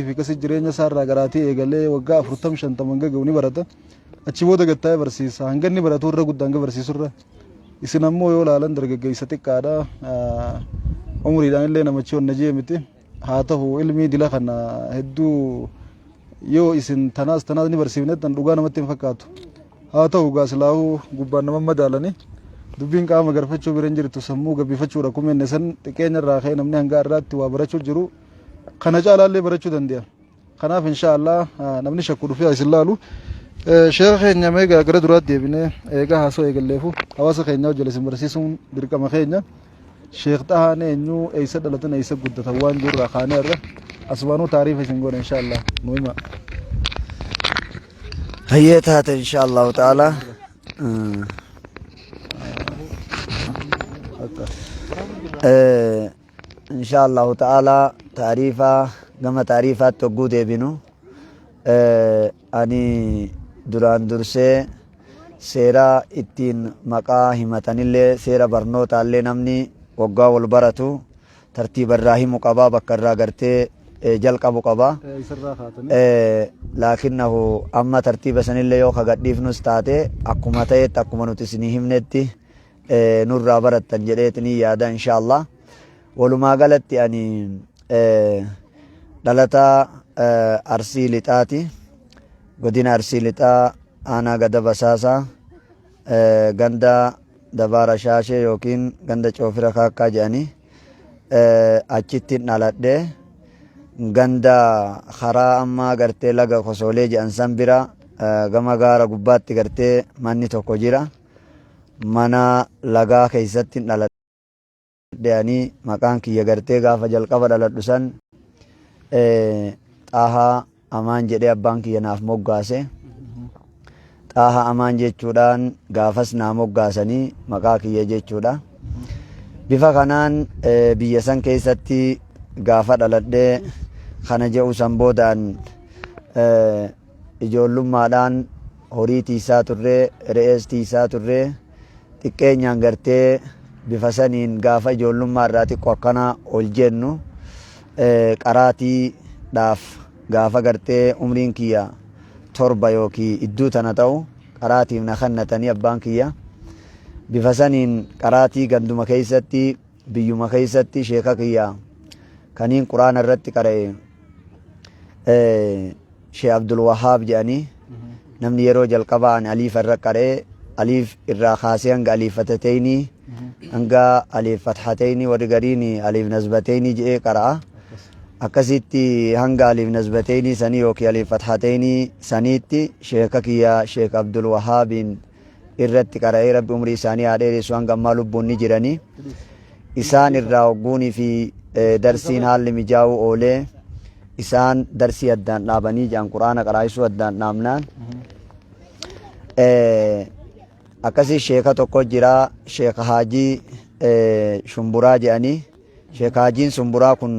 في كسر جرينا صار راجراتي إيجالي وقع فرتم شنطة منجا جوني برتا أشيبوده قطعة برسيس هنگني براتور رجود دانجا برسيسورة إسنامو يولا لندر جيساتي كادا عمري دان اللي نمشيون نجيه متي هاته علمي دلا خنا هدو يو إسن تناس ني برسيفنت تن دوغانا متين فكاتو هاته غاسلاو غبان ممدالني دبين قام غرفچو برنجر تسمو غبيفچو ركوم نسن تكين راخي نمني هنگا رات وابرچو جرو خنا جالالي برچو دنديا خنا ان شاء الله نمني شكر فيها اسلالو شيخ نيامي غرا درات ديبني ايغا هاسو ايغليفو حواس خيناو جلس برسيسون برقم خينا شيخ تهاني انو ايسد دلتن ايسد غدت وان جور راخانه ر اسبانو تعريف سنغور ان شاء الله مهمه هيتها ان شاء الله تعالى ان شاء الله تعالى تعريفا كما تعريفات توجود بينو اني duraan dursee seera ittiin maqaa himatanillee seera barnootaallee namni waggaa wal baratu tartiiba irraa himu qabaa bakka irraa gartee jalqabu qabaa laakinahu amma tartiiba sanillee yoo kagadhiifnus taate akkuma ta'etti akkuma nuti isinii himnetti nurraa barattan jedheetinii yaada inshaallah walumaa galatti ani dhalataa arsii lixaati godina arsii lixaa aanaa gada basaasaa ganda dabaara shaashee yookiin ganda coofira kaakkaa jedhanii achittiin dhaladhe ganda karaa ammaa gartee laga kosolee jedhan san bira gama gaara gubbaatti gartee manni tokko jira mana lagaa keessatti dhaladhe maqaan kiyya gartee gaafa jalqaba dhaladhu san xaahaa amaan jedhee abbaan kiyya naaf moggaase xaaha amaan jechuudhaan gaafas naa moggaasanii maqaa kiyya jechuudha bifa kanaan biyya san keessatti gaafa dhaladhee kana jedhu san boodaan ijoollummaadhaan horii tiisaa turree re'ees tiisaa turree xiqqeenyaan gartee bifa saniin gaafa ijoollummaa irraa xiqqoo akkana ol jennu qaraatiidhaaf gaafa gartee umriin kiyya torba yookiin idduu tana ta'u qaraatiif na kannatanii abbaan kiyya bifa saniin qaraatii ganduma keessatti biyyuma keessatti sheeka kiyya kaniin quraana irratti qara'e Sheekh Abdul Wahaab jedhanii namni yeroo jalqabaan aliif irra qara'e aliif irraa kaasee hanga aliif fatateenii hanga aliif fathateenii warri gariin aliif nazbateenii jedhee qara'a akkasitti hanga aliif nazbateenii sanii yookiin aliif fathateenii saniitti sheeka kiyya Sheekh Abdul Wahaabiin irratti qara'ee rabbi umrii isaanii haa dheeressu hanga ammaa lubbuun ni jiranii isaan irraa hogguunii fi darsiin haalli mijaa'uu oolee isaan darsii addaan dhaabanii jedhan quraana qaraa'isuu addaan dhaabnaan akkasii sheeka tokko jira sheeka haajii shumburaa jedhanii sheeka haajiin shumburaa kun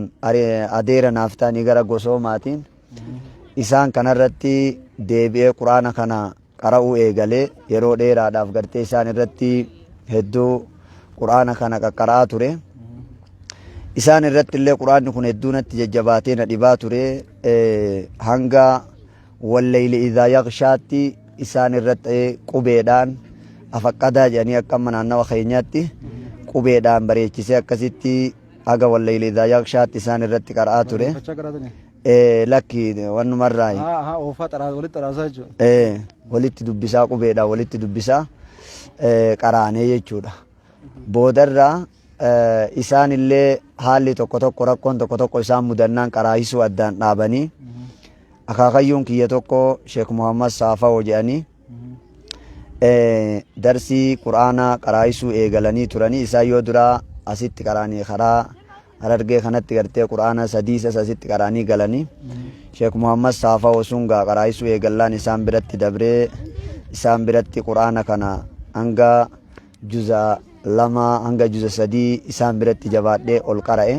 adeera naaf ta'anii gara gosoomaatiin isaan kanarratti deebi'ee quraana kana qara'uu eegalee yeroo dheeraadhaaf gartee isaan irratti hedduu quraana kana qaqqara'aa ture isaan irratti illee quraanni kun hedduu natti jajjabaatee na dhibaa ture hanga wallayli idhaa yaqshaatti isaan irratti qubeedhaan afaqqadaa jedhanii akka amma naannawa keenyaatti qubeedhaan bareechisee akkasitti haga wallayli idhaa yaqshaatti isaan irratti qara'aa ture lakki wannumarraa walitti dubbisaa qubeedhaan walitti dubbisaa qaraanee jechuudha boodarraa isaan illee haalli tokko tokko rakkoon tokko tokko isaan mudannaan qaraa'isuu addaan dhaabanii akaakayyuun kiyya tokko Sheek Muhammad Saafawoo jedhanii darsii quraana qaraa'isuu eegalanii turanii isaan yoo duraa asitti qaraanii karaa Harargee kanatti gartee quraana sadiisas asitti qaraanii galanii Sheek Muhammad Saafawoo sun gaa qaraa'isuu eegallaan isaan biratti dabree isaan biratti quraana kana hanga juza lama hanga juza sadii isaan biratti jabaadhee ol qara'e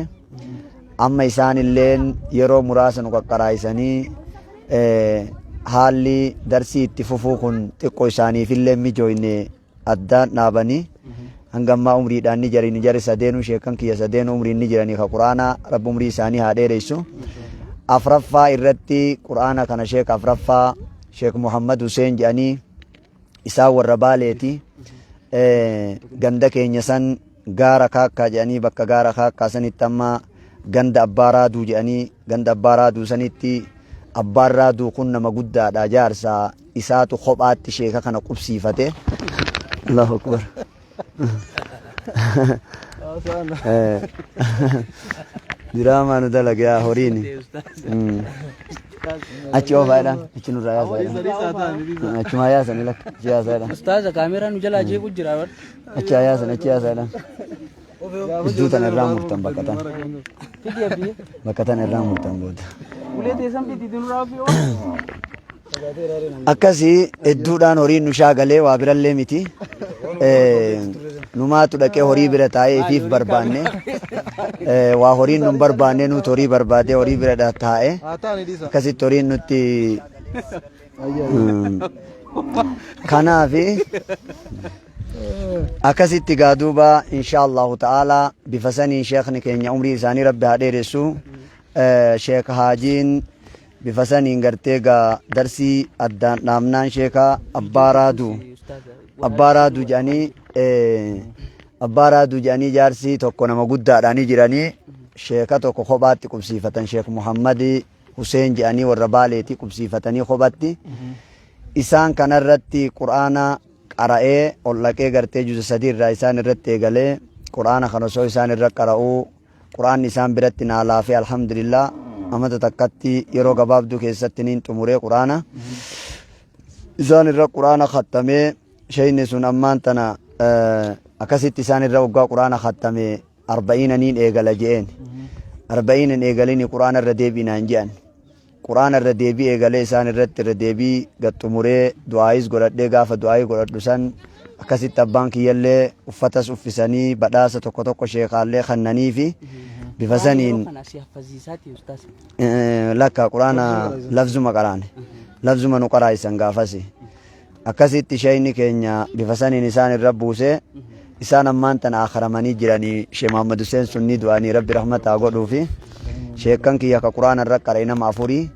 amma isaan illeen yeroo muraasa nu qaqqaraa'isanii haalli darsii itti fufuu kun xiqqoo isaaniif illee mijooyne addaan dhaabanii hanga ammaa umriidhaan ni jari sadeenuu sheekan kiyya sadeenuu umriin ni jiranii ka quraana rabbi umrii isaanii haa dheeressu afraffaa irratti quraana kana sheek afraffaa sheek Muhammad Hussein jedhanii isaa warra Baaleeti. Ganda keenya san gaara kaakkaa jedhanii bakka gaara kaakkaa sanitti amma ganda abbaa raaduu jedhanii ganda abbaa raaduu sanitti abbaan raaduu kun nama guddaadha jaarsa isaatu kophaatti sheeka kana qubsiifate. Allahu akbar. Diraamaa nu dalagaa horiin achi oofaadhaan achi nurraa yaasaadhaan achuma yaasan lakka achi yaasaadhaan Ustaaza kaameraa nu jalaa jeequ jira bar achi yaasaadhaan iddoo tan irraa murtan bakka tan irraa murtan booda ulee teessan biti dinurraa fi akkasii hedduudhaan horiin nu shaagalee waa birallee miti numaatu dhaqee horii bira taa'ee ifiif barbaanne waa horiin nun barbaanne nuti horii barbaadee horii bira taa'ee akkasitti horiin nutti kanaafi akkasitti gaaduuba insha Allahu ta'ala bifa saniin sheekni keenya umrii isaanii rabbi haa dheeressu sheek haajiin bifa saniin gartee gaa darsii addaan dhaamnaan sheeka abbaa raaduu jedhanii jaarsi tokko nama guddaadhaanii jiranii sheeka tokko kophaatti qubsiifatan sheek Muhammad Hussein jedhanii warra Baaleeti qubsiifatanii kophaatti isaan kanarratti quraana qara'ee ol dhaqee gartee juza sadii irraa isaan irratti eegalee quraana kan osoo isaan irra qara'uu quraanni isaan biratti naa laafee alhamdulillah amata takkatti yeroo gabaabduu keessatti niin xumuree quraana isaan irra quraana khattamee sheyni sun ammaan tana akkasitti isaan irra waggaa quraana khattame 40 niin eegala je'een 40 eegalini quraana irra deebiinaan je'an quraana irra deebii eegalee isaan irratti irra deebii gaxxumuree du'aayis godhadhee gaafa du'aayii godhadhu san akkasitti abbaan kiyyallee uffatas uffisanii badhaasa tokko tokko sheekaallee kannanii fi bifa saniin lakka quraana lafzuma qaraane lafzuma nu qaraayisan gaafasi akkasitti sheyni keenya bifa saniin isaan irra buusee isaan ammaan tana akharamanii jiranii Sheekh Muhammad Hussein sunni du'anii rabbi rahmataa godhuufi sheekkan kiyya ka quraana irra qara'e nama afurii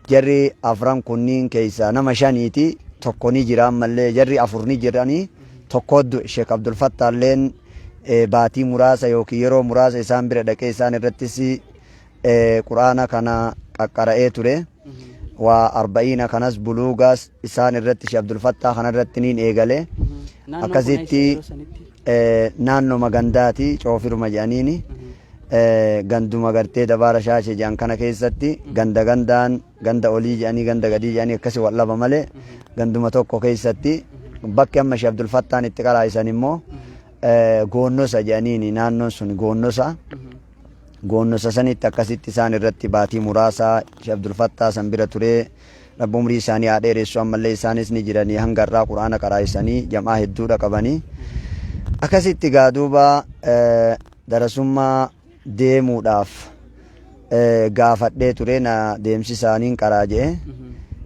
jarri afran kunniin keessa nama shaniiti tokko ni jira ammallee jarri afur ni jiranii tokko Sheekh Abdul Fattaalleen baatii muraasa yookiin yeroo muraasa isaan bira dhaqee isaan irrattis quraana kana qaqqara'ee ture waa 40 kanas buluugaas isaan irratti Sheekh Abdul Fattaa kana irratti niin eegale akkasitti naannoo magandaati coofiruma jedhaniini ganduma gartee dabaara shaashee jedhan kana keessatti gandaan ganda olii jedhanii ganda gadii jedhanii akkasi wallaba malee ganduma tokko keessatti bakki amma Sheekh Abdul Fattaan itti qaraa'isan immoo goonnosa jedhaniini naannoon sun goonnosa sanitti akkasitti isaan irratti baatii muraasaa Sheekh Abdul Fattaa san bira turee rabbi umrii isaanii haa dheeressu ammallee isaanis ni jiranii hanga irraa quraana qaraa'isanii jamaa hedduudha qabanii akkasitti gaaduuba darasummaa deemuudhaaf gaafadhee ture na deemsisaaniin qaraa jedhe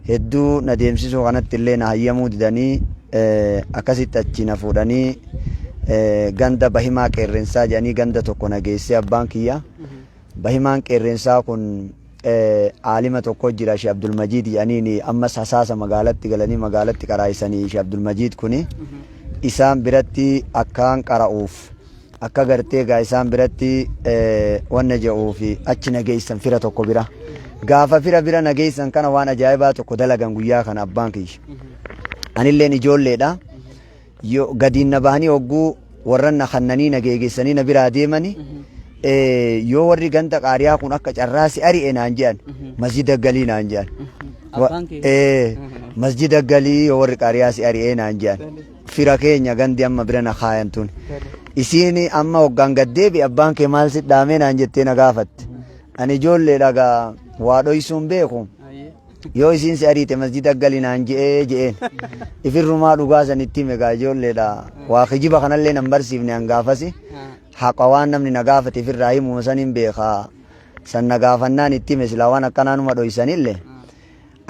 hedduu na deemsisuu kanatti illee na hayyamuu didanii akkasitti achi na fuudhanii ganda bahimaa qeerrensaa jedhanii ganda tokko na geessee abbaan kiyya bahimaan qeerrensaa kun aalima tokko jira Sheekh Abdul Majid jedhaniin ammas hasaasa magaalatti galanii magaalatti qaraa'isanii Sheekh Abdul Majid kuni isaan biratti akkaan qara'uuf akka gartee gaa isaan biratti wanna je'uufi achi nageessan fira tokko bira gaafa fira bira nageessan kana waan ajaa'ibaa tokko dalagan guyyaa kana abbaan kiyya anilleen ijoolleedha yoo gadiin na bahanii hogguu warran na kannanii na geegessanii na biraa deemanii yoo warri ganda qaariyaa kun akka carraasi ari'e naan jedhan masjida galii naan jedhan masjida galii yoo warri qaariyaasi ari'e naan jedhan fira keenya gandi amma bira na kaayan tun isiin amma hoggaan gaddeebi abbaan kee maal si dhaamee naan jettee na gaafatte ani ijoollee dhagaa waa dhoysuun beeku yoo isiin si ariite masjida galii naan je'een ifirrumaa dhugaa sanitti hime gaa ijoolleedha waa kijiba kanallee nan barsiifne hangaafasi haqa waan namni na gaafate ifirraa himuma saniin beekaa san na gaafannaan itti hime silaa waan akkanaanuma dhoysanillee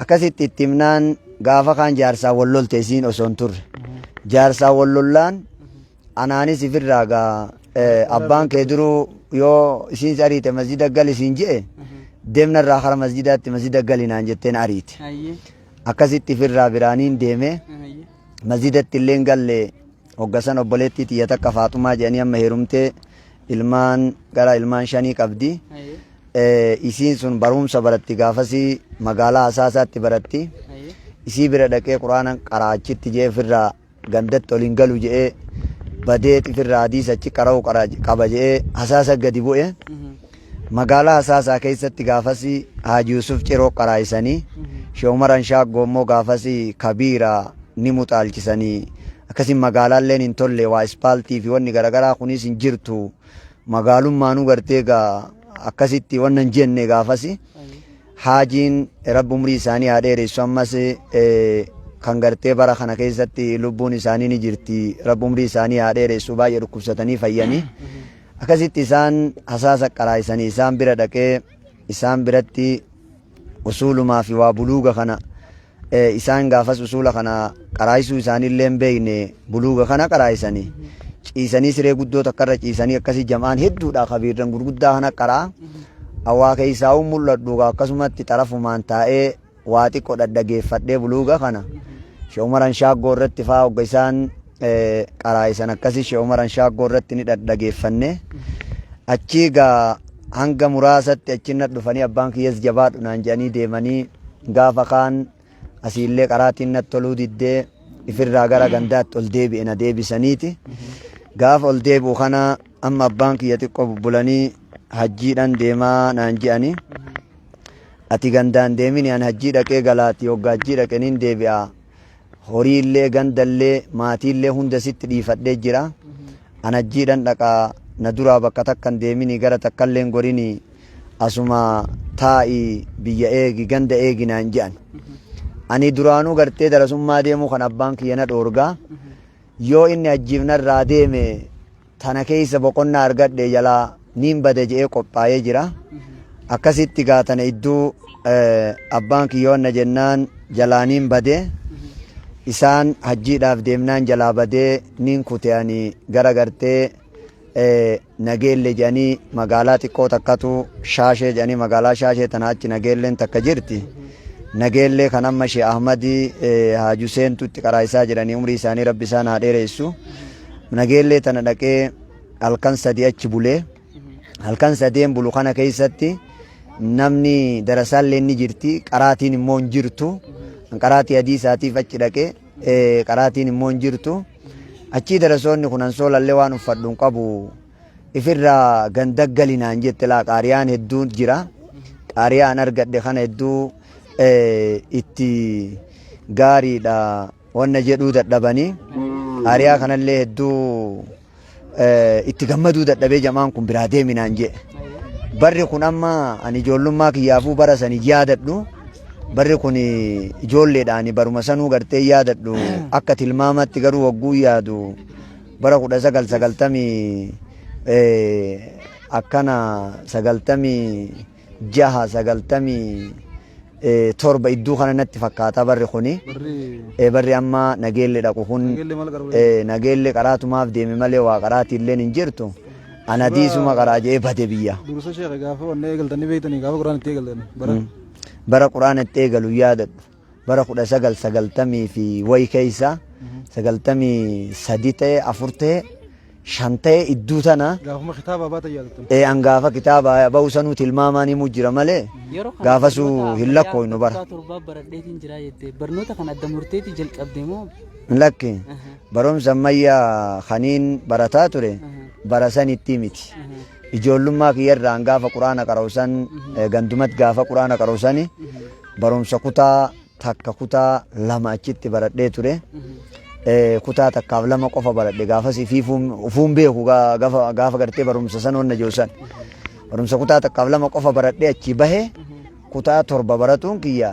akkasitti itti himnaan gaafa kaan jaarsaa wallolte isiin osoon turre jaarsaa wallollaan anaanis ifirraa gaa abbaan kee duruu yoo isiin si ariite masjida gal isiin je'e deemna irraa kara masjidaatti masjida galinaan jetteen ariiti. Ayyee. Akkasitti firraa biraaniin deeme Ayyee. masjidatti illee galle hoggasan obboleettii xiyya takka Faaxumaa jedhanii amma heerumtee ilmaan gara ilmaan 5 qabdi. Ayyee. Isiin sun barumsa baratti gaafasii magaalaa Asaasaatti baratti. Ayyee. Isii bira dhaqee quraana qaraachitti jee firraa gandatti oliin galu jee badee firraa hadiisa achi qara'u qaba jee Asaasa gadi bu'e. Magaalaa Asaasaa keessatti gaafasii Haaji Yusuf Ciroo qaraayisanii Sheekh Umar Anshaaggoo immoo gaafasii Kabiira ni muxaalchisanii akkasiin magaalaalleen hin tolle waa ispaaltii fi wanni garaagaraa kunis hin jirtu magaalummaanuu gartee gaa akkasitti wannan hin jenne gaafasi haajiin rabbi umrii isaanii haa dheeressu ammas kan gartee bara kana keessatti lubbuun isaanii ni jirti rabbi umrii isaanii haa dheeressu baay'ee dhukkubsatanii fayyanii akkasitti isaan Asaasa qaraayisanii isaan bira dhaqee isaan biratti usuulumaa fi waa buluuga kana isaan gaafas usula kana qaraayisuu isaaniillee hin beekne buluuga kana qaraayisanii ciisanii siree guddoo takkarra ciisanii akkasii jam'aan hedduudha kabiirran gurguddaa kana qaraa awwaa keessaa mul'adhu akkasumatti xarafumaan taa'ee waa xiqqoo dhadhageeffadhee buluuga kana Sheekh Umar Anshaaggoo irratti faa hogga isaan qaraayisan akkasii Sheekh Umar Anshaaggoo irratti ni dhadhageeffanne achii gaa hanga muraasatti achiin dhufanii abbaan kiyyas jabaadhu naan jedhanii deemanii gaafa kaan asiillee qaraatiin natti toluu diddee ifirraa gara gandaatti ol deebi'e na deebisaniiti gaafa ol deebi'u kana amma abbaan kiyya xiqqoo bubbulanii hajjiidhaan deemaa naan jedhanii ati gandaan deemini an hajjii dhaqee galaati hogga hajjii dhaqeniin deebi'a horiillee gandallee maatiillee hunda sitti dhiifadhee jira an hajjiidhaan dhaqaa na duraa bakka takkan deemini gara takkalleen gorini asuma taa'i biyya eegi ganda eegi naan jedhan ani duraanuu gartee darasummaa deemuu kan abbaan kiyya na dhoorgaa yoo inni hajjiifnarraa deeme tana keessa boqonnaa argadhe jalaa niin bade je'ee qophaa'ee jira akkasitti gaatana idduu abbaan kiyyoonna jennaan jalaaniin bade isaan hajjiidhaaf deemnaan jalaa badee niin kute'anii gara gartee nageelle jedhanii magaalaa xiqqoo takkatu shaashee jedhanii magaalaa shaashee tana achi nageelleen takka jirti nageellee kan amma Sheekh Ahmadii Haaji Huseentutti qaraayisaa jedhanii umrii isaanii rabbi isaan haa dheeressu nageellee tana dhaqee halkan sadii achi bulee halkan sadeen bulu kana keessatti namni darasaallee ni jirti qaraatiin immoo hin jirtu qaraatii adii isaatiif achi dhaqee qaraatiin immoo hin jirtu achii darasoonni kunan soolallee waan uffadhu hin qabu ifirraa gandaggalinaan jette laa qaariyaan hedduun jira qaariyaan argadhe kana hedduu itti gaariidha wanna jedhuu dadhabanii qaariyaa kanallee hedduu itti gammaduu dadhabee jamaan kun biraa deeminaan jedhe barri kun amma ani ijoollummaa kiyyaafuu bara sanii yaadadhu barri kun ijoolleedhaan baruma sanuu gartee yaadadhu akka tilmaamatti garuu wagguu yaadu bara 1990 akkana 97 idduu kana natti fakkaata barri kuni barri amma nageelle dhaqu kun nageelle qaraatumaaf deeme malee waa qaraatiilleen hin jirtu ana diisuma qaraa jee bade biyya Dursa Sheekh gaafa wanne eegaltanii beektanii gaafa quraan itti eegaltan bara quraan itti eegalu yaadadhu bara 1990 fi wayi keessa 93 ta'e 4 ta'e 5 ta'e idduu tana gaafuma kitaaba baata yaadatan angaafa kitaaba ba'u sanuu tilmaamaan himuu jira malee gaafasuu hin lakkooynu bara torbaa baradheetiin jira jettee barnoota kan adda murteetii jalqabde moo lakki barumsa ammayyaa kaniin barataa ture bara sanitti miti ijoollummaa kiyyarraa gaafa quraana qara'usan gandumat gaafa quraana qara'usani barumsa kutaa takka kutaa lama achitti baradhee ture kutaa takkaaf lama qofa baradhe gaafas ufuun beeku gaafa gartee barumsa san onna joosan barumsa kutaa takkaaf lama qofa baradhe achi bahe kutaa torba baratuun kiyya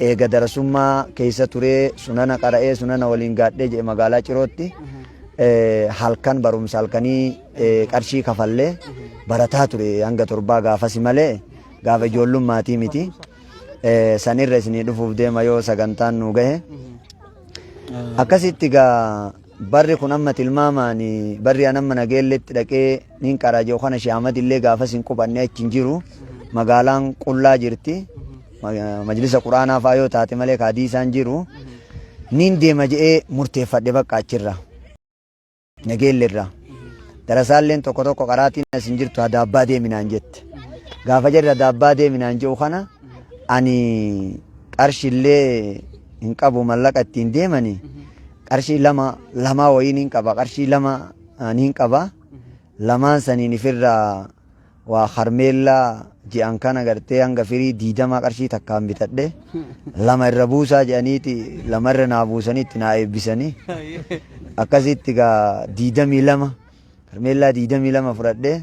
eega darasummaa keessa ture sunana qara'ee sunana waliin gaadhee jedhe magaalaa Cirootti halkan barumsa halkanii qarshii kafallee barataa ture hanga torbaa gaafasi malee gaafa ijoollummaati miti sanirra isinii dhufuuf deema yoo sagantaan nu gahe akkasitti gaa barri kun amma tilmaamaan barri an amma nageelletti dhaqee nin qara joo kana Sheekh Ahmad illee gaafas hin qubanne achi hin jiru magaalaan qullaa jirti majlisa quraanaa faa yoo taate malee kaadii isaan jiru nin deema jedhee murteeffadhe bakka achirra nageellerra darasaalleen tokko tokko qaraatiin asin jirtu adaabbaa deeminaan jette gaafa jirra adaabbaa deeminaan jedhu kana ani qarshillee hin qabu mallaqa ittiin deemani qarshii lama wayiin hin qaba qarshii lama hin qaba lamaan saniin ifirraa waa harmeellaa ji'an kana gartee hanga firii 20 qarshii takkaan bitadhe lama irra buusaa jedhaniiti lama irra naa buusaniitti naa eebbisanii akkasitti gaa 22 harmeellaa 22 fudhadhe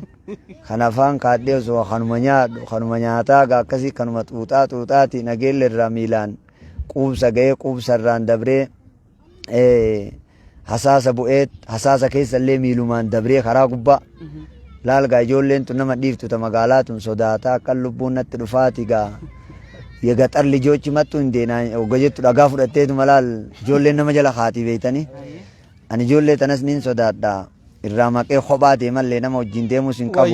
kan afaan kaadhee osoo kanuma nyaadhu kanuma nyaataa gaa akkasii kanuma xuuxaati nageelle irraa miilaan quubsa ga'ee quubsa irraan dabree hasaasa bu'eet hasaasa keessa illee miilumaan dabree karaa gubbaa laal gaa ijoolleen tun nama dhiiftu ta magaalaa tun sodaataa akka lubbuun natti dhufaati gaa የገጠር ልጆች መጡ እንዴና ወገጀቱ ዳጋ ፍደቴቱ መላል ጆሌ ነመ ጀላ ኻቲ ቤተኒ አኒ ጆሌ ተነስኒን ሶዳዳ ኢራማቄ ኾባቴ መሌ ነመ ወጂን ደሙ ሲንቀቡ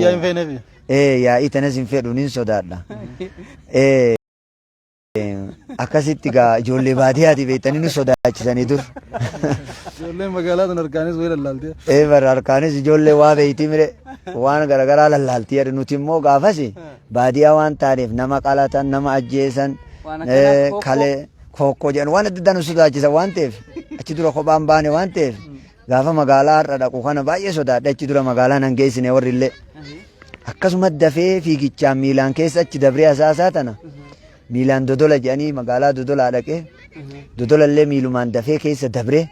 ያ ኢተነሲን ፌዱኒን ሶዳዳ akkasitti gaa ijoollee baadiyyaati beektanii nu sodaachisanii dur. Ijoolleen magaalaa tun harkaanis wayii lallaaltee. Bara harkaanis ijoollee waa beeyti mire waan garaagaraa lallaaltii jedhu nuti immoo gaafas baadiyyaa waan taaneef nama qalatan nama ajjeesan kalee kokkoo jedhan waan adda addaa nu sodaachisan waan ta'eef achi dura kophaan baane waan ta'eef gaafa magaalaa har'a dhaqu kana baay'ee sodaadha achi dura magaalaa nan geessine warri illee akkasuma dafee fiigichaan miilaan keessa achi dabree asaasaa tana. miilaan dodola jedhanii magaalaa dodolaa dhaqee dodola illee miilumaan dafee keessa dabree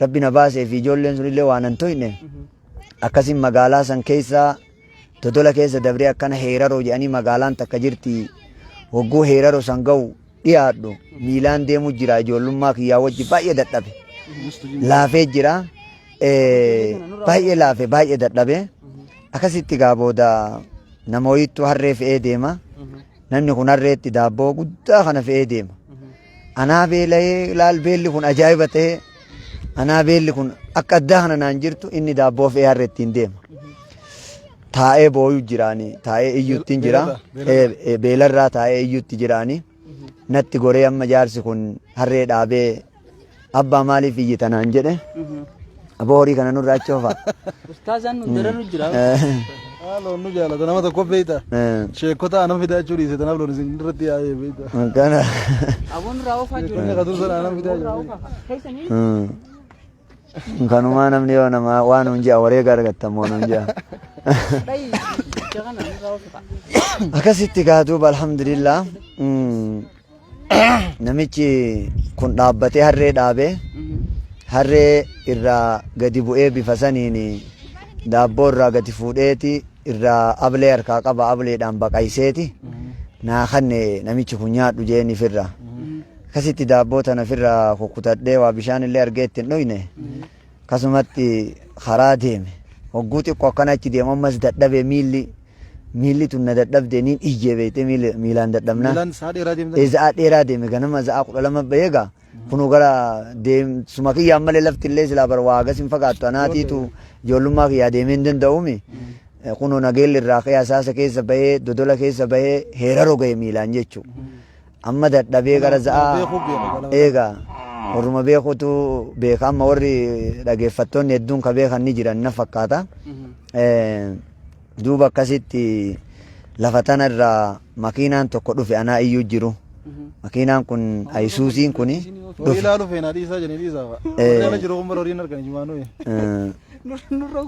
rabbi na baasee fi ijoolleen sun illee waan hin toyne akkasiin magaalaa san keessa dodola keessa dabree akkana heeraroo jedhanii magaalaan takka jirti hogguu heeraroo san ga'u dhiyaadhu miilaan deemu jira ijoollummaa kiyyaa wajji baay'ee dadhabe laafee jira baay'ee laafe baay'ee dadhabe akkasitti gaa booda nama wayittuu harree fe'ee deema. namni kun harreetti daabboo guddaa kana fe'ee deema. Anaa beela'ee laal beelli kun ajaa'iba ta'ee anaa beelli kun akka addaa kana naan jirtu inni daabboo fe'ee harreettiin deema. Taa'ee booyuu jiraani taa'ee iyyuuttiin jira beelarraa taa'ee iyyuutti jiraani natti goree amma jaarsi kun harree dhaabee abbaa maaliif iyyita naan jedhe aboo horii kana nurraa achi oofaa. Ustaazaan nu dararru jira. loon nu jaalata nama tokko beeyta sheekota anam fidaa jechuu dhiise tanaaf loon isin irratti yaa'ee beeyta kana Aboon raawwafaa jiru. sheekonni qatur sana anam fidaa jechuu kanumaa namni yoo nama waan hunjaa wareega argattamoo hunjaa akkasitti kaatuub alhamdulillah namichi kun dhaabbatee harree dhaabee harree irraa gadi bu'ee bifa saniin daabboo irraa gadi fuudheeti irraa ablee harkaa qaba ableedhaan baqayseeti naa kanne namichi kun nyaadhu jeeni firra akkasitti daabboo tana firra kukkutadhee waa bishaan illee argee ittiin dhuyne akkasumatti karaa deeme hogguu xiqqoo akkana achi deemu ammas dadhabe miilli tun na dadhabde niin iyyee beeyte miilaan dadhabnaa miilaan sa'a za'aa dheeraa deeme ganama za'aa 12 beega kunu gara deemsuma kiyyaan malee lafti illee silaa bar waa agas hin fagaattu anaatiitu ijoollummaa kiyyaa deemee hin danda'uumi kunu nageelli irraa ka'ee asaasa keessa bahee dodola keessa bahee heeraroo ga'e miilaan jechuu amma dadhabee gara za'aa eegaa warruma beekutu beeka amma warri dhageeffattoonni hedduun ka beekan ni jiran na fakkaata duuba akkasitti lafa tana irraa makiinaan tokko dhufe anaa iyyuu jiru makiinaan kun ayisuusiin kuni dhufe ilaalu feenaa dhiisaa janii dhiisaa fa'a ala jiru kun horiin argan jimaanuu nurra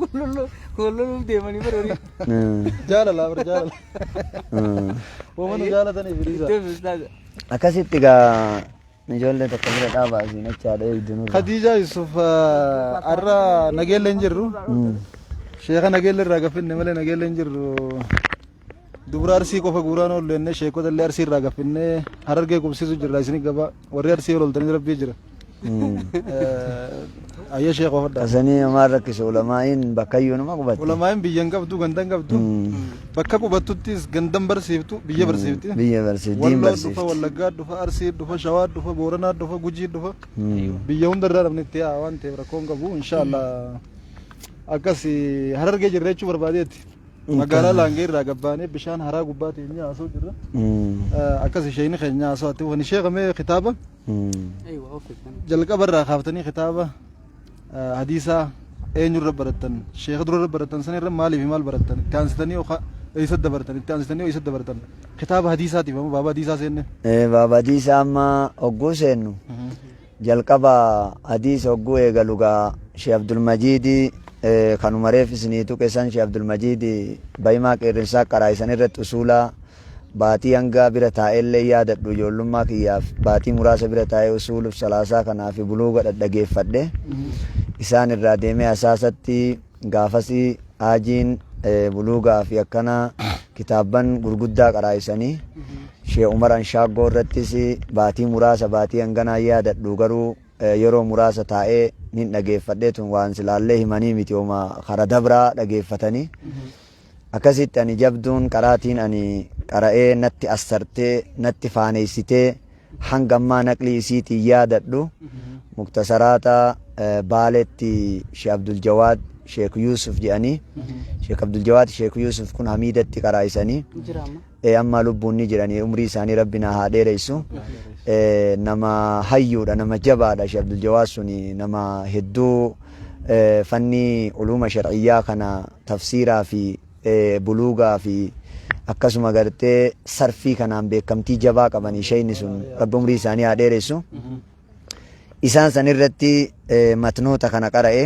golloluu deemanii baroori jaalala bar jaalala woomanu jaalataniif dhiisaa akkasitti gaa ijoollee tokko bira dhaabaa asiin achaadha eegdunuu Khadija Yusuf arra nageelle hin jirru sheeka nageelle irraa gaffinne malee nageelle hin jirru dubra arsii qofa guuraan oollu enne sheekota illee arsii irraa gaffinne harargee qubsiisu jirra isini gaba warri arsii ololtanii rabbii jira ayya sheeka ofadha asanii namaa rakkisu ulamaa'iin bakkayyuu nama qubatti ulamaa'iin biyyan qabdu gandan qabdu bakka qubattuttis gandan barsiiftu biyya barsiifti biyya barsiifti diin walloo dhufa barsiifti wallaggaa dhufa arsii dhufa shawaa dhufa booranaa dhufa gujii dhufa biyya hunda irraa dhabne itti waan ta'eef rakkoon qabu inshaallah akkas harargee jirra jechuu barbaadeetti magaalaa laangee irraa gabbaanee bishaan haraa gubbaa teenyaa asoo jirra akkas isheen keenya asoo ati wani sheekamee kitaaba ايوه اوكي jalqaba irraa kaaftanii kitaaba hadiisaa eenyurra barattan sheekha durarra barattan san irra maaliif maal barattan itti aansitanii eessa dabartan itti aansitanii eessa dabartan kitaaba hadiisaatiif amma baaba hadiisaa seenne baaba hadiisaa amma hogguu seennu jalqaba hadiisa hogguu eegalugaa Sheekh Abdul Majid kanuma reef isiniitu keessan Sheekh Abdul Majid bayimaa qeerransaa qaraa'isan irratti usuulaa baatii hanga bira taa'ellee yaadadhu ijoollummaa kiyyaaf baatii muraasa bira taa'ee usuuluf salaasaa kanaaf buluuga dhaggeeffadhe isaan irraa deemee asaasatti gaafasii haajiin buluugaa fi akkana kitaabban gurguddaa qaraa'isanii Sheekh Umar Anshaaggoo irrattis baatii muraasa baatii hanganaa yaadadhu garuu yeroo muraasa taa'ee nin dhaggeeffadheetun waan silaallee himanii miti oma kara dabraa dhaggeeffatanii akkasitti ani jabduun qaraatiin ani qara'ee natti assartee natti faaneessitee hanga ammaa naqlii isiitiin yaadadhu muktasaraata baaletti Sheekh Abdul Jawaad Sheekh Yusuf jedhanii Sheekh Abdul Jawaad Sheekh Yusuf kun Hamiidatti qaraa'isanii amma lubbuun ni jiranii umrii isaanii rabbina haa dheereysu nama hayyuudha nama jabaadha Sheekh Abdul Jawaad suni nama hedduu fanni uluma shar'iyyaa kana tafsiiraa fi buluugaa fi akkasuma gartee sarfii kanaan beekamtii jabaa qabanii shayni sun rabbi umrii isaanii haa dheereysu isaan san irratti matnoota kana qara'e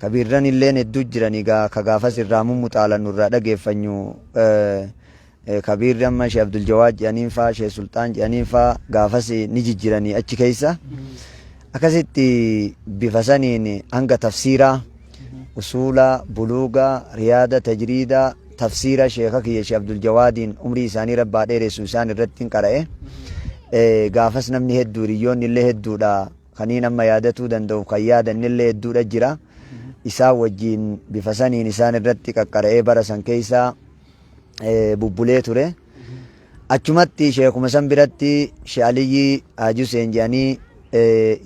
kabiirran illeen hedduu jiranii ka gaafas irraa mummuxaalan irraa dhageeffanyu kabiirri amma Sheekh Abdul Jawaad jedhaniin faa Sheekh Sultaan jedhaniin faa gaafas ni jijjiranii achi keessa akkasitti bifa saniin hanga tafsiiraa usuula buluuga riyaada tajriida tafsiira sheekha kiyya Sheekh Abdul Jawaadiin umrii isaanii rabbaa dheeressu isaan irratti qara'e gaafas namni hedduu hiriyoonni illee hedduudha kaniin amma yaadatuu danda'u kan yaadanni illee hedduudha jira isaan wajjiin bifa saniin isaan irratti qaqqara'ee bara san keessa bubbulee ture achumatti sheekuma san biratti Sheekh Aliyyi Haji Huseen jedhanii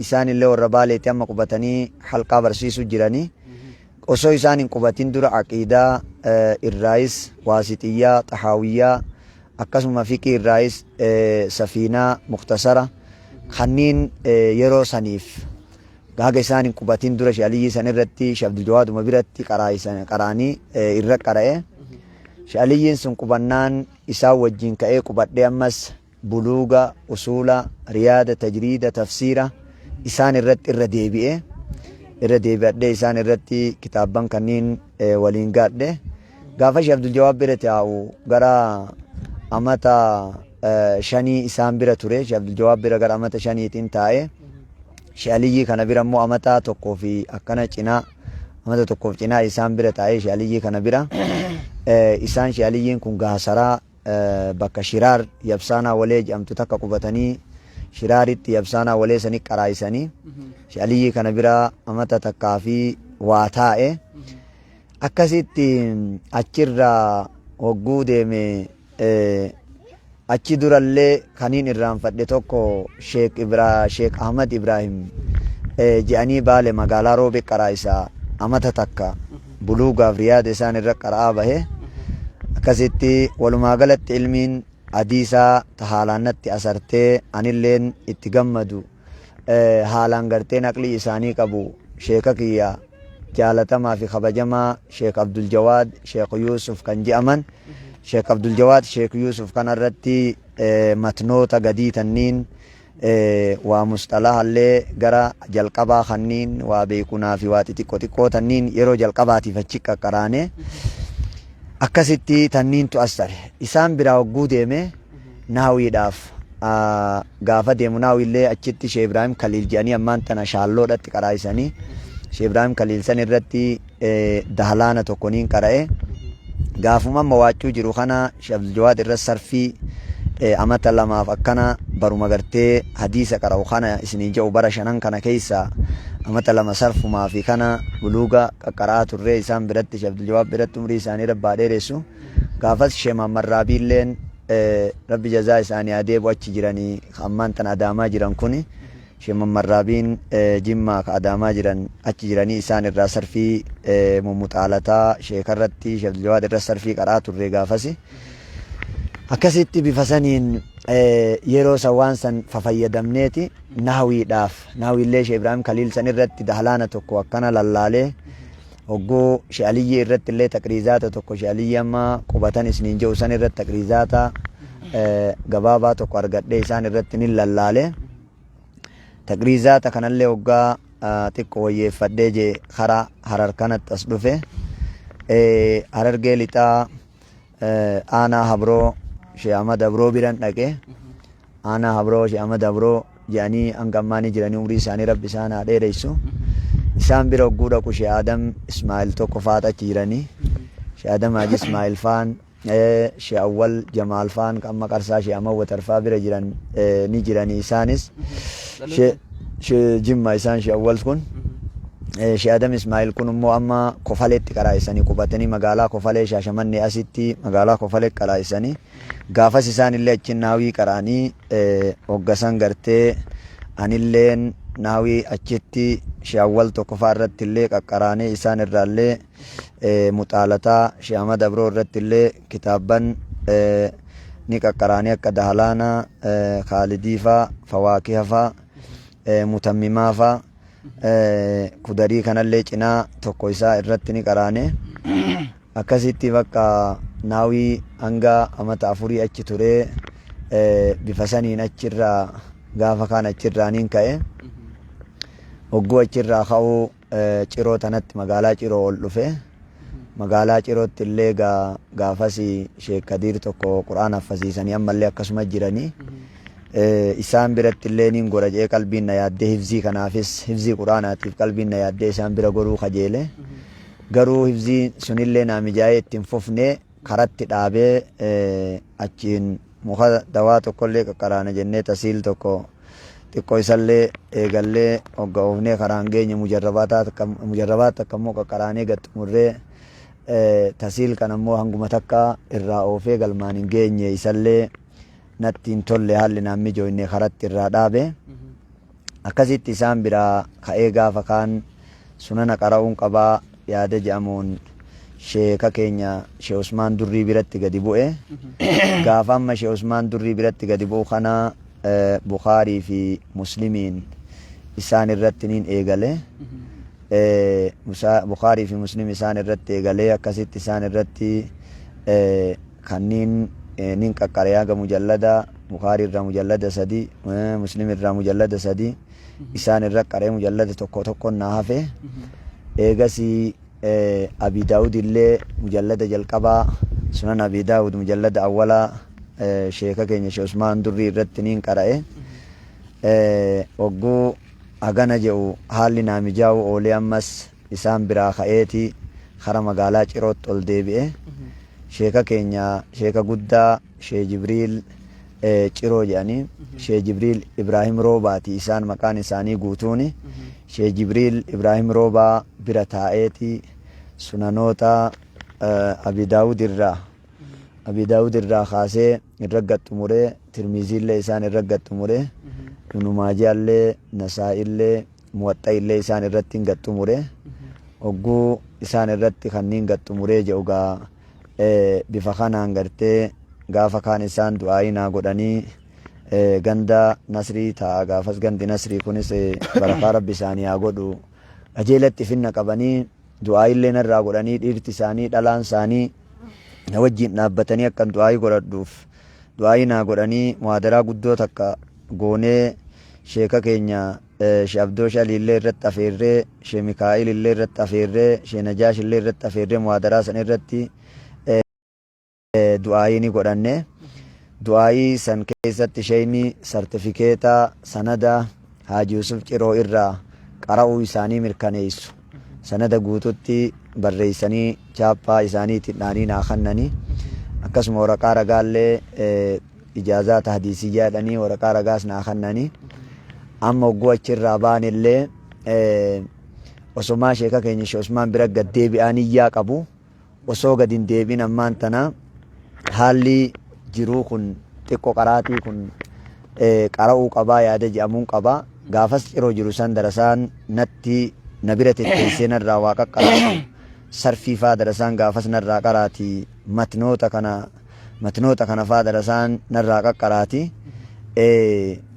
isaan illee warra baaleetti amma qubatanii halqaa barsiisuu jiranii osoo isaan hin qubatin dura aqiidaa irraayis waasixiyyaa xahaawiyyaa akkasuma fiqii irraayis safiinaa muktasara kanniin yeroo saniif gaaga isaan hin qubatin dura Sheekh Aliyyi san irratti Sheekh Abdul Jawaaduma biratti qaraanii irra qara'e Sheekh Aliyyiin sun qubannaan isaan wajjin ka'ee qubadhee ammas buluuga usuula riyaada tajriida tafsiira isaan irratti irra deebi'adhee isaan irratti kitaabban kanniin waliin gaadhe gaafa Sheekh Abdul Jawaad bira taa'u gara amata shanii isaan bira ture Sheekh Abdul Jawaad bira gara amata shaniitiin taa'e Sheekh Aliyyi kana bira immoo amata tokkoo fi akkana cinaa amata tokkoof cinaa isaan bira taa'e Sheekh Aliyyi kana bira isaan Sheekh Aliyyiin kun gaasaraa bakka Shiraar Yabsaanaa Walee jedhamtu takka qubatanii Shiraaritti Yabsaanaa Walee sanii qaraa'isanii Sheekh Aliyyi kana bira amata takkaa fi waa taa'e akkasitti achirraa hogguu deeme achi durallee kaniin irraanfadhe tokko Sheekh Ahmad Ibrahim jedhanii baale magaalaa Roobee qaraa'isa amata takka buluugaaf riyaada isaan irra qara'aa bahe akkasitti walumaa galatti ilmiin hadiisaa haalaan asartee anilleen itti gammadu haalaan gartee naqlii isaanii qabu sheeka kiyya jaalatamaa fi kabajamaa Sheekh Abdul Jawaad Sheekh Yusuf kan jedhaman Sheekh Abdul Jawaad Sheekh Yusuf kanarratti matnoota gadii tanniin waa musxalahallee gara jalqabaa kanniin waa beekunaa fi waa xixiqqoo tanniin yeroo jalqabaatiif achi qaqqaraane akkasitti tanniintu asare isaan biraa hogguu deeme naawiidhaaf gaafa deemu naawiillee achitti Sheekh Ibrahim Kaliil jedhanii ammaan tana shaalloodhatti qaraa'isanii Sheekh Ibrahim Kaliil san irratti dahalaana tokkoniin qara'e gaafuma amma waachuu jiru kana Sheekh Abdul Jawaad irra sarfii amata lamaaf akkana baruma gartee hadiisa qara'u kana isinii jedhu bara shanan kana keessa amata lama sarfumaa fi kana buluuga qaqqara'aa turree isaan biratti Sheekh Abdul Jawaad biratti umrii isaanii rabbaa dheeressu gaafas Sheekh Mahammad Raabiilleen rabbi jazaa isaanii adeebu achi jiranii ammaan tan adaamaa jiran kuni Sheekh Mammarraabiin Jimmaa ka Adaamaa jiran achi jiranii isaan irraa sarfii mummuxaalataa sheekarratti Sheekh Jawaad irra sarfii qaraa turre gaafasi. Akkasitti bifa saniin yeroo san waan san fayyadamneeti nahwiidhaaf nahwiillee Sheekh Ibraahim Kaliil san irratti dahlaana tokko akkana lallaalee hogguu Sheekh Aliyyi irratti illee taqriizaata tokko Sheekh Aliyyi amma qubatan isniin jiru san irratti taqriizaata gabaabaa tokko argadhee isaan irratti ni lallaalee taqriizaata kanallee hoggaa xiqqoo wayyeeffadhee jee karaa Harar kanatti as dhufe Harargee lixaa aanaa Habroo Sheekh Ahmad Abroo biran dhaqee aanaa Habroo Sheekh Ahmad Abroo jedhanii hanga ammaanii jiranii umrii isaanii rabbi isaan haa dheeressu. Isaan bira hogguu dhaqu Sheekh Adam Ismaa'il tokko faata achi jiranii Sheekh Adam Haji Ismaa'il faan Sheekh Awwal Jamaal faan kan maqarsaa Sheekh Amawwat Arfaa bira jiran ni jiranii isaanis Sheekh Jimma isaan Sheekh Awwal kun Sheekh Adam Ismaa'il kun immoo amma Kofaleetti qaraa'isanii qubatanii magaalaa Kofalee Shaashamannee asitti magaalaa Kofalee qaraa'isanii gaafas isaan illee achi naawii qaraanii hoggasan gartee anilleen naawii achitti Sheekh Awwal tokkoffaa irratti illee qaqqaraanee isaan irraallee muxaalataa Sheekh Ahmad Abroo irratti illee kitaabban ni qaqqaraanee akka Dahlaana Khaalidii faa Fawaakiha faa Mutammimaa faa kudarii kanallee cinaa tokko isaa irratti ni qaraane akkasitti bakka naawii hanga amata 4 achi turee bifa saniin achirraa gaafa kaan achirraa niin ka'e hogguu achirraa ka'uu ciroo tanatti magaalaa ciroo ol dhufe magaalaa cirootti illee gaafas Sheekh Kadiir tokko quraan haffasiisanii ammallee akkasuma jiranii isaan biratti illee niin godha jee qalbiin na yaaddee hifzii kanaafis hifzii quraanaatiif qalbiin na yaaddee isaan bira goruu kajeele garuu hifzii sunillee naa mijaa'ee ittiin fufnee karatti dhaabee achiin muka dawaa tokkollee qaqqaraana jennee tasiil tokko xiqqoo isallee eegallee hogga oofnee karaan geenye mujarrabaat akka immoo qaqqaraanee gaxxumurree tasiil kan ammoo hanguma takka irraa oofee galmaan hin geenye isallee natti hin tolle haalli naan mijoonne karatti irraa dhaabe akkasitti isaan biraa ka'ee gaafa kaan sunana qara'uun qabaa yaada jedhamuun sheeka keenya Sheekh Usmaan Durrii biratti gadi bu'e gaafa amma Sheekh Usmaan Durrii biratti gadi bu'u kana Bukaarii fi Muslimiin isaan irratti niin eegale Bukaarii fi Muslim isaan irratti eegalee akkasitti isaan irratti kanniin nin qaqqaree haga mujallada Bukaarii irraa mujallada 3 Muslim irraa mujallada 3 isaan irra qaree mujallada tokko naa hafe eegasii Abi Daawud illee mujallada jalqabaa sunan Abi Daawud mujallada awwalaa sheeka keenya Sheekh Usmaan Durrii irratti niin qara'e hogguu agana jedhu haalli naa mijaa'u oolee ammas isaan biraa ka'eeti kara magaalaa cirootti ol deebi'e sheeka keenya sheeka guddaa Sheekh Jibriil ciroo jedhanii Sheekh Jibriil Ibraahim Roobaati isaan maqaan isaanii guutuuni Sheekh Jibriil Ibraahim Roobaa bira taa'eeti sunanoota Abi Daawud irraa kaasee irra gaxxumuree Tirmiziillee isaan irra gaxxumuree Ibnu Maajaallee Nasaa'illee Muwaxxa'illee isaan irratti gaxxumuree hogguu isaan irratti kanniin gaxxumuree jedhugaa bifa kanaan gartee gaafa kaan isaan du'aayii naa godhanii ganda nasrii ta'a gaafas gandi nasrii kunis barakaa rabbi isaanii haa godhu qajeelatti finna qabanii du'aayillee narraa godhanii dhiirti isaanii dhalaan isaanii na wajjin dhaabbatanii akkan du'aayii godhadhuuf du'aayii naa godhanii muhaadaraa guddoo takka goonee sheeka keenya Sheekh Abdoo Shaliillee irratti afeerree Sheekh Mikaa'il illee irratti afeerree Sheekh Najaash illee irratti afeerree muhaadaraa san irratti du'aayii ni godhanne du'aayii san keessatti sheeyni sartifikeeta sanada Haaji Yusuf Ciroo irraa qara'uu isaanii mirkaneessu sanada guututti barreessanii chaappaa isaaniitiin dhaanii naa kennanii akkasuma waraqaa ragaallee ijaazaa tahdiisiyyaa jedhanii waraqaa ragaas naa kennanii amma hogguu achirraa baanillee osomaa sheeka keenya Sheekh Usmaan bira gad deebi'anii iyyaa qabu osoo gad hin deebiin ammaan tana haalli jiruu kun xiqqoo qaraatii kun qara'uu qabaa yaada jedhamuun qabaa. Gaafas ciroo jiru san darasaan natti na bira tetteessee narraa waa qaqqaraatu sarfii faa darasaan gaafas narraa qaraati matnoota kana faa darasaan narraa qaqqaraati.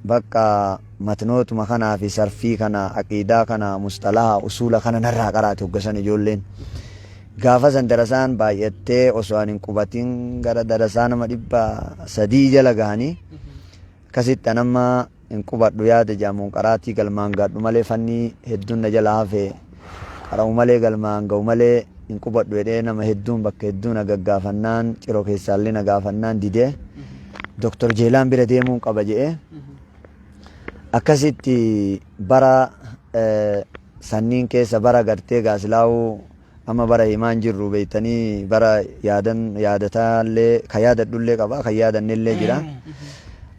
Bakka matnootuma kanaa fi sarfii kana aqiidaa kana mustalaha usuula kana narraa qaraati hoggasan ijoolleen. Gaafa san darasaan baay'attee osoo ani hin qubatin gara darasaa nama 300 jala gahanii akkasitti anamma hin qubadhu yaada jedhamuun qaraatii galmaan gaadhu malee fannii hedduun na jala hafe qara'u malee galmaan ga'u malee hin qubadhu jedhee nama hedduun bakka hedduun na gaggaafannaan ciroo keessaallee na gaafannaan didee Dr. Jeelaan bira deemuun qaba jedhee akkasitti bara sanniin keessa bara gartee gaasilaa'uu amma bara himaan jirru beeytanii bara yaadatallee kan yaadadhullee qaba kan yaadannellee jira.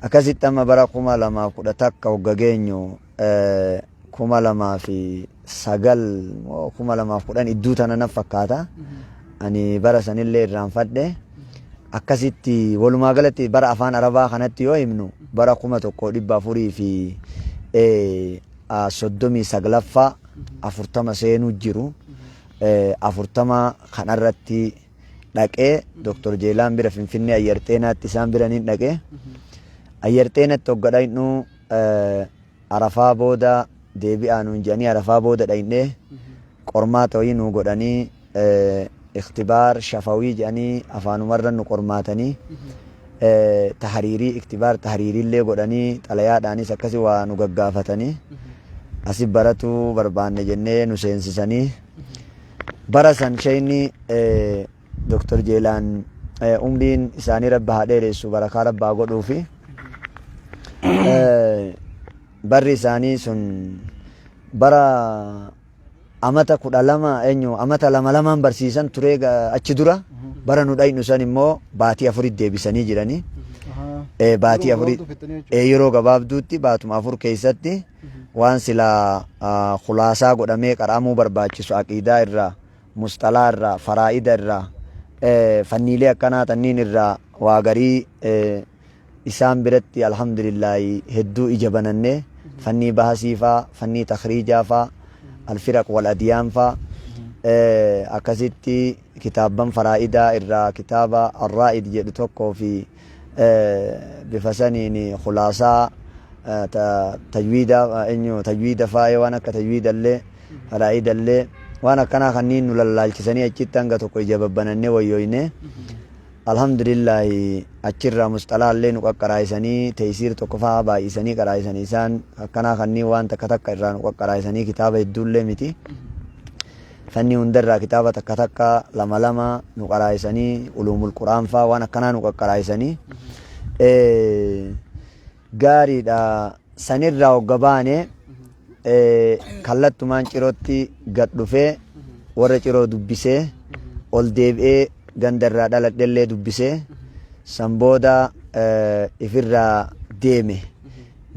Akkasitti amma bara 2011 hogga geenyu 2009 2010 idduu tana na fakkaata. Ani bara sanillee irraanfadhe. Akkasitti walumaa galatti bara afaan arabaa kanatti yoo himnu bara 1400 fi 39ffaa 40 seenuu jiru. 40 kanarratti dhaqee Dr. Jeelaan bira Finfinnee Ayyarxeenaatti isaan biraniin dhaqee Ayyarxeenatti hogga dhaynu arafaa booda deebi'aa nuun jedhanii arafaa booda dhaynee qormaata wayii nuu godhanii ikhtibaar shafawii jedhanii afaanumarra nu qormaatanii tahariirii ikhtibaar tahariiriillee godhanii xalayaadhaanis akkasi waa nu gaggaafatanii asi baratuu barbaanne jennee nu seensisanii bara san shayni Dr. Jeelaan umriin isaanii rabba haa dheeressu barakaa rabbaa godhuufi barri isaanii sun bara amata 12 amata 2 barsiisan turee achi dura bara nu dhaynu san immoo baatii 4 deebisanii jiranii baatii 4 yeroo gabaabduutti baatuma 4 keessatti waan sila khulaasaa godhamee qaramuu barbaachisu aqiidaa irraa mustalaa irraa faraa'ida irraa fanniilee akkanaa tanniin irraa waa garii isaan biratti alhamdulillahi hedduu ija banannee fannii bahasii faa fannii takhriijaa faa alfiraq wal adiyaan faa akkasitti kitaabban faraa'idaa irraa kitaaba arraa'id jedhu tokkoo fi bifa saniin khulaasaa tajwiida faa waan akka tajwiidallee faraa'idallee waan akkanaa kanniin nu lallaalchisanii achitti hanga tokko ija babbanannee wayyooyne alhamdulillahi achirraa musxalaallee nu qaqqaraayisanii teeysiir tokko faa baay'isanii qaraayisanii isaan akkanaa kanniin waan takka takka irraa nu qaqqaraayisanii kitaaba hedduullee miti fanni hundarraa kitaaba takka takka lama nu qaraayisanii ulumul quraan faa waan akkanaa nu qaqqaraayisanii gaariidha sanirraa hogga baane kallattumaan cirootti gad dhufee warra ciroo dubbisee ol deebi'ee gandarraa dhaladhellee dubbisee san booda ifirraa deeme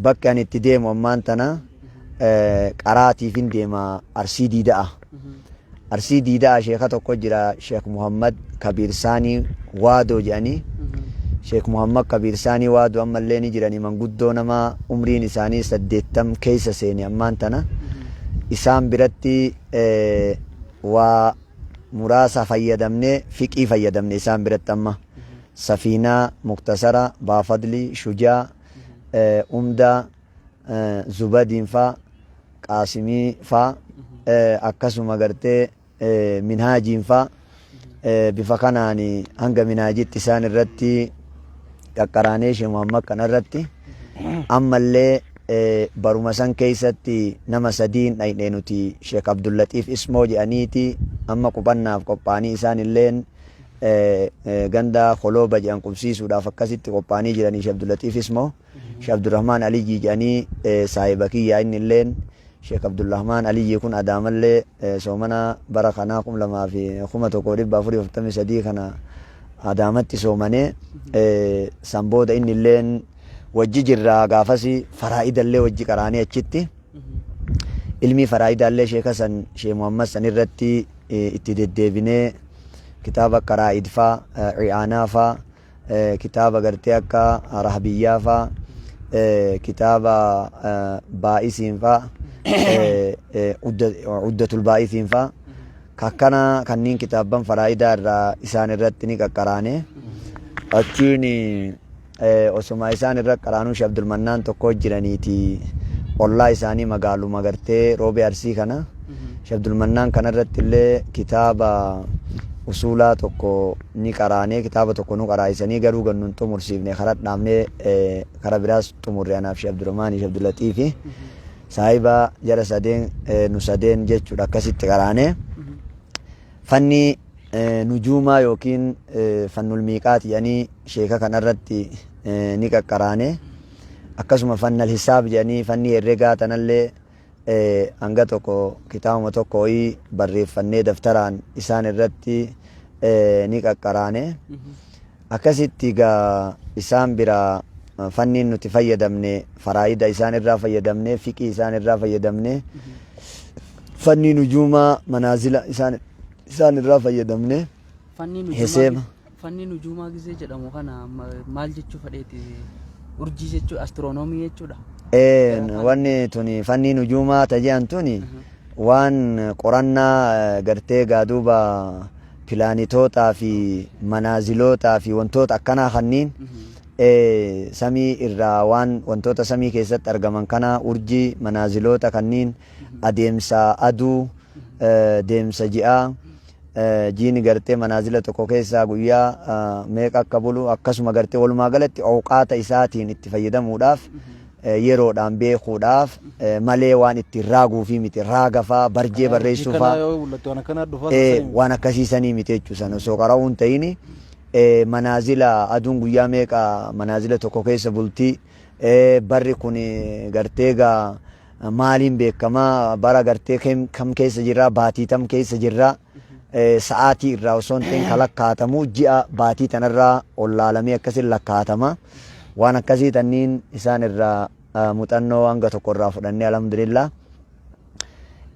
bakka ani itti deemu ammaan tana qaraatiifin deema Arsii Diida'a. Arsii Diida'a sheeka tokko jira Sheek Muhammad Kabiir Saanii Waadoo jedhanii Sheek Muhammad Kabiir Saanii Waadoo ammallee ni jiranii manguddoo nama umriin isaanii 80 keessa seeni ammaan tana isaan biratti waa muraasa fayyadamne fiqii fayyadamne isaan biratti amma safiinaa muktasara baafadli shujaa umdaa zubadiin faa qaasimii faa akkasuma gartee minhaajiin faa bifa kanaan hanga minhaajitti isaan irratti qaqqaraanee Sheek Muhammad kanarratti ammallee baruma san keessatti nama sadiin dhaynee nuti Sheek Abdullatiif Ismoo jedhaniiti amma qubannaaf qophaanii isaan illeen ganda kolooba jedhan qubsiisuudhaaf akkasitti qophaanii jiranii Sheek Abdullatiif Ismoo Sheek Abdurrahmaan Aliyyi jedhanii saahiba kiyyaa inni illeen Sheek Abdurrahmaan Aliyyi kun adaamallee soomana bara kanaa 1443 kana adaamatti soomanee san booda inni illeen wajji jirraa gaafasi faraa'idallee wajji qaraanee achitti ilmii faraa'idallee sheeka san Sheek Muhammad san irratti itti deddeebinee kitaaba qaraa'id faa i'aanaa faa kitaaba gartee akka rahabiyyaa faa kitaaba baa'isiin fa'a uddatul baa'isiin fa'a kakkana kanniin kitaaban faraayidaa irraa isaan irratti ni qaqqaraane achiin osuma isaan irra qaraanuu Sheekh Abdulmannaan tokko jiraniiti ollaa isaanii magaaluma gartee roobee arsii kana Sheekh Abdulmannaan kana irratti illee kitaaba usulaa tokko ni qaraane kitaaba tokko nu qaraayisanii garuu gannuun xumursiifne karaa dhaabnee karaa biraas xumurre anaaf Sheekh Abdurrahmaan Sheekh Abdulatiifi saahiba jara sadeen nu sadeen jechuudha akkasitti qaraane fanni nujuumaa yookiin fannul miiqaati jedhanii sheeka kanarratti ni qaqqaraane akkasuma fannal hisaab jedhanii fanni herregaa tanallee hanga tokko kitaabuma tokko ho'ii barreeffannee daftaraan isaan irratti ni qaqqaraane akkasitti gaa isaan biraa fanniin nuti fayyadamne faraayida isaan irraa fayyadamne fiqii isaan irraa fayyadamne fanni nujuumaa manaazila isaan irraa fayyadamne heseema fanni nujuumaa gisee jedhamu kana maal jechuu fadheeti urjii jechuu astiroonoomii jechuudha. Wanni tuni fanni nujuumaa taji'an tuni waan qorannaa gartee gaaduuba pilaanitootaa fi manaaziloota fi wantoota akkanaa kanniin samii irraa waan wantoota samii keessatti argaman kana urjii manaaziloota kanniin adeemsa aduu deemsa ji'aa jiini gartee manaazila tokko keessaa guyyaa meeqa akka bulu akkasuma gartee walumaa galatti awqaata isaatiin itti fayyadamuudhaaf yeroodhaan beekuudhaaf malee waan itti raaguufi miti raagafaa barjee barreessuufaa waan akkasiisanii miti jechuusan osoo qara'uun ta'ini manaazila aduun guyyaa meeqa manaazila tokko keessa bultii barri kun gartee gaa maaliin beekamaa bara gartee kam keessa jirraa baatii tam keessa jirraa sa'aatii irraa osoo hin ta'in kalakkaatamu ji'a baatii tanarraa ollaalamee akkasiin lakkaatama waan akkasii tanniin isaan irraa muuxannoo hanga tokko irraa fudhannee alhamdulillah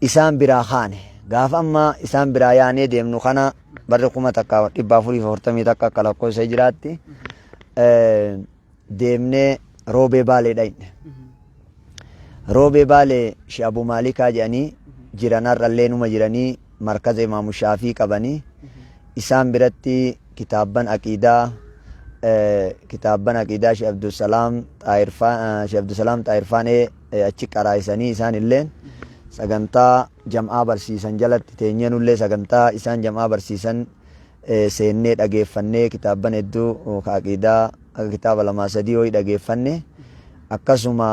isaan biraa kaane gaafa amma isaan biraa yaanee deemnu kana barri 1440 takka akka lakkoofsa jiraatti deemnee roobee baalee dhayne roobee baalee Sheekh Abuu Maalikaa jedhanii jiranarrallee numa jiranii markaza Imaamu Shaafii qabanii isaan biratti kitaabban aqiidaa Sheekh Abdusalaam Xaayirfaanee achi qaraayisanii isaan illeen sagantaa jam'aa barsiisan jalatti teenyeenullee sagantaa isaan jam'aa barsiisan seennee dhageeffannee kitaabban hedduu aqiidaa akka kitaaba 2-3 ho'i dhageeffanne akkasuma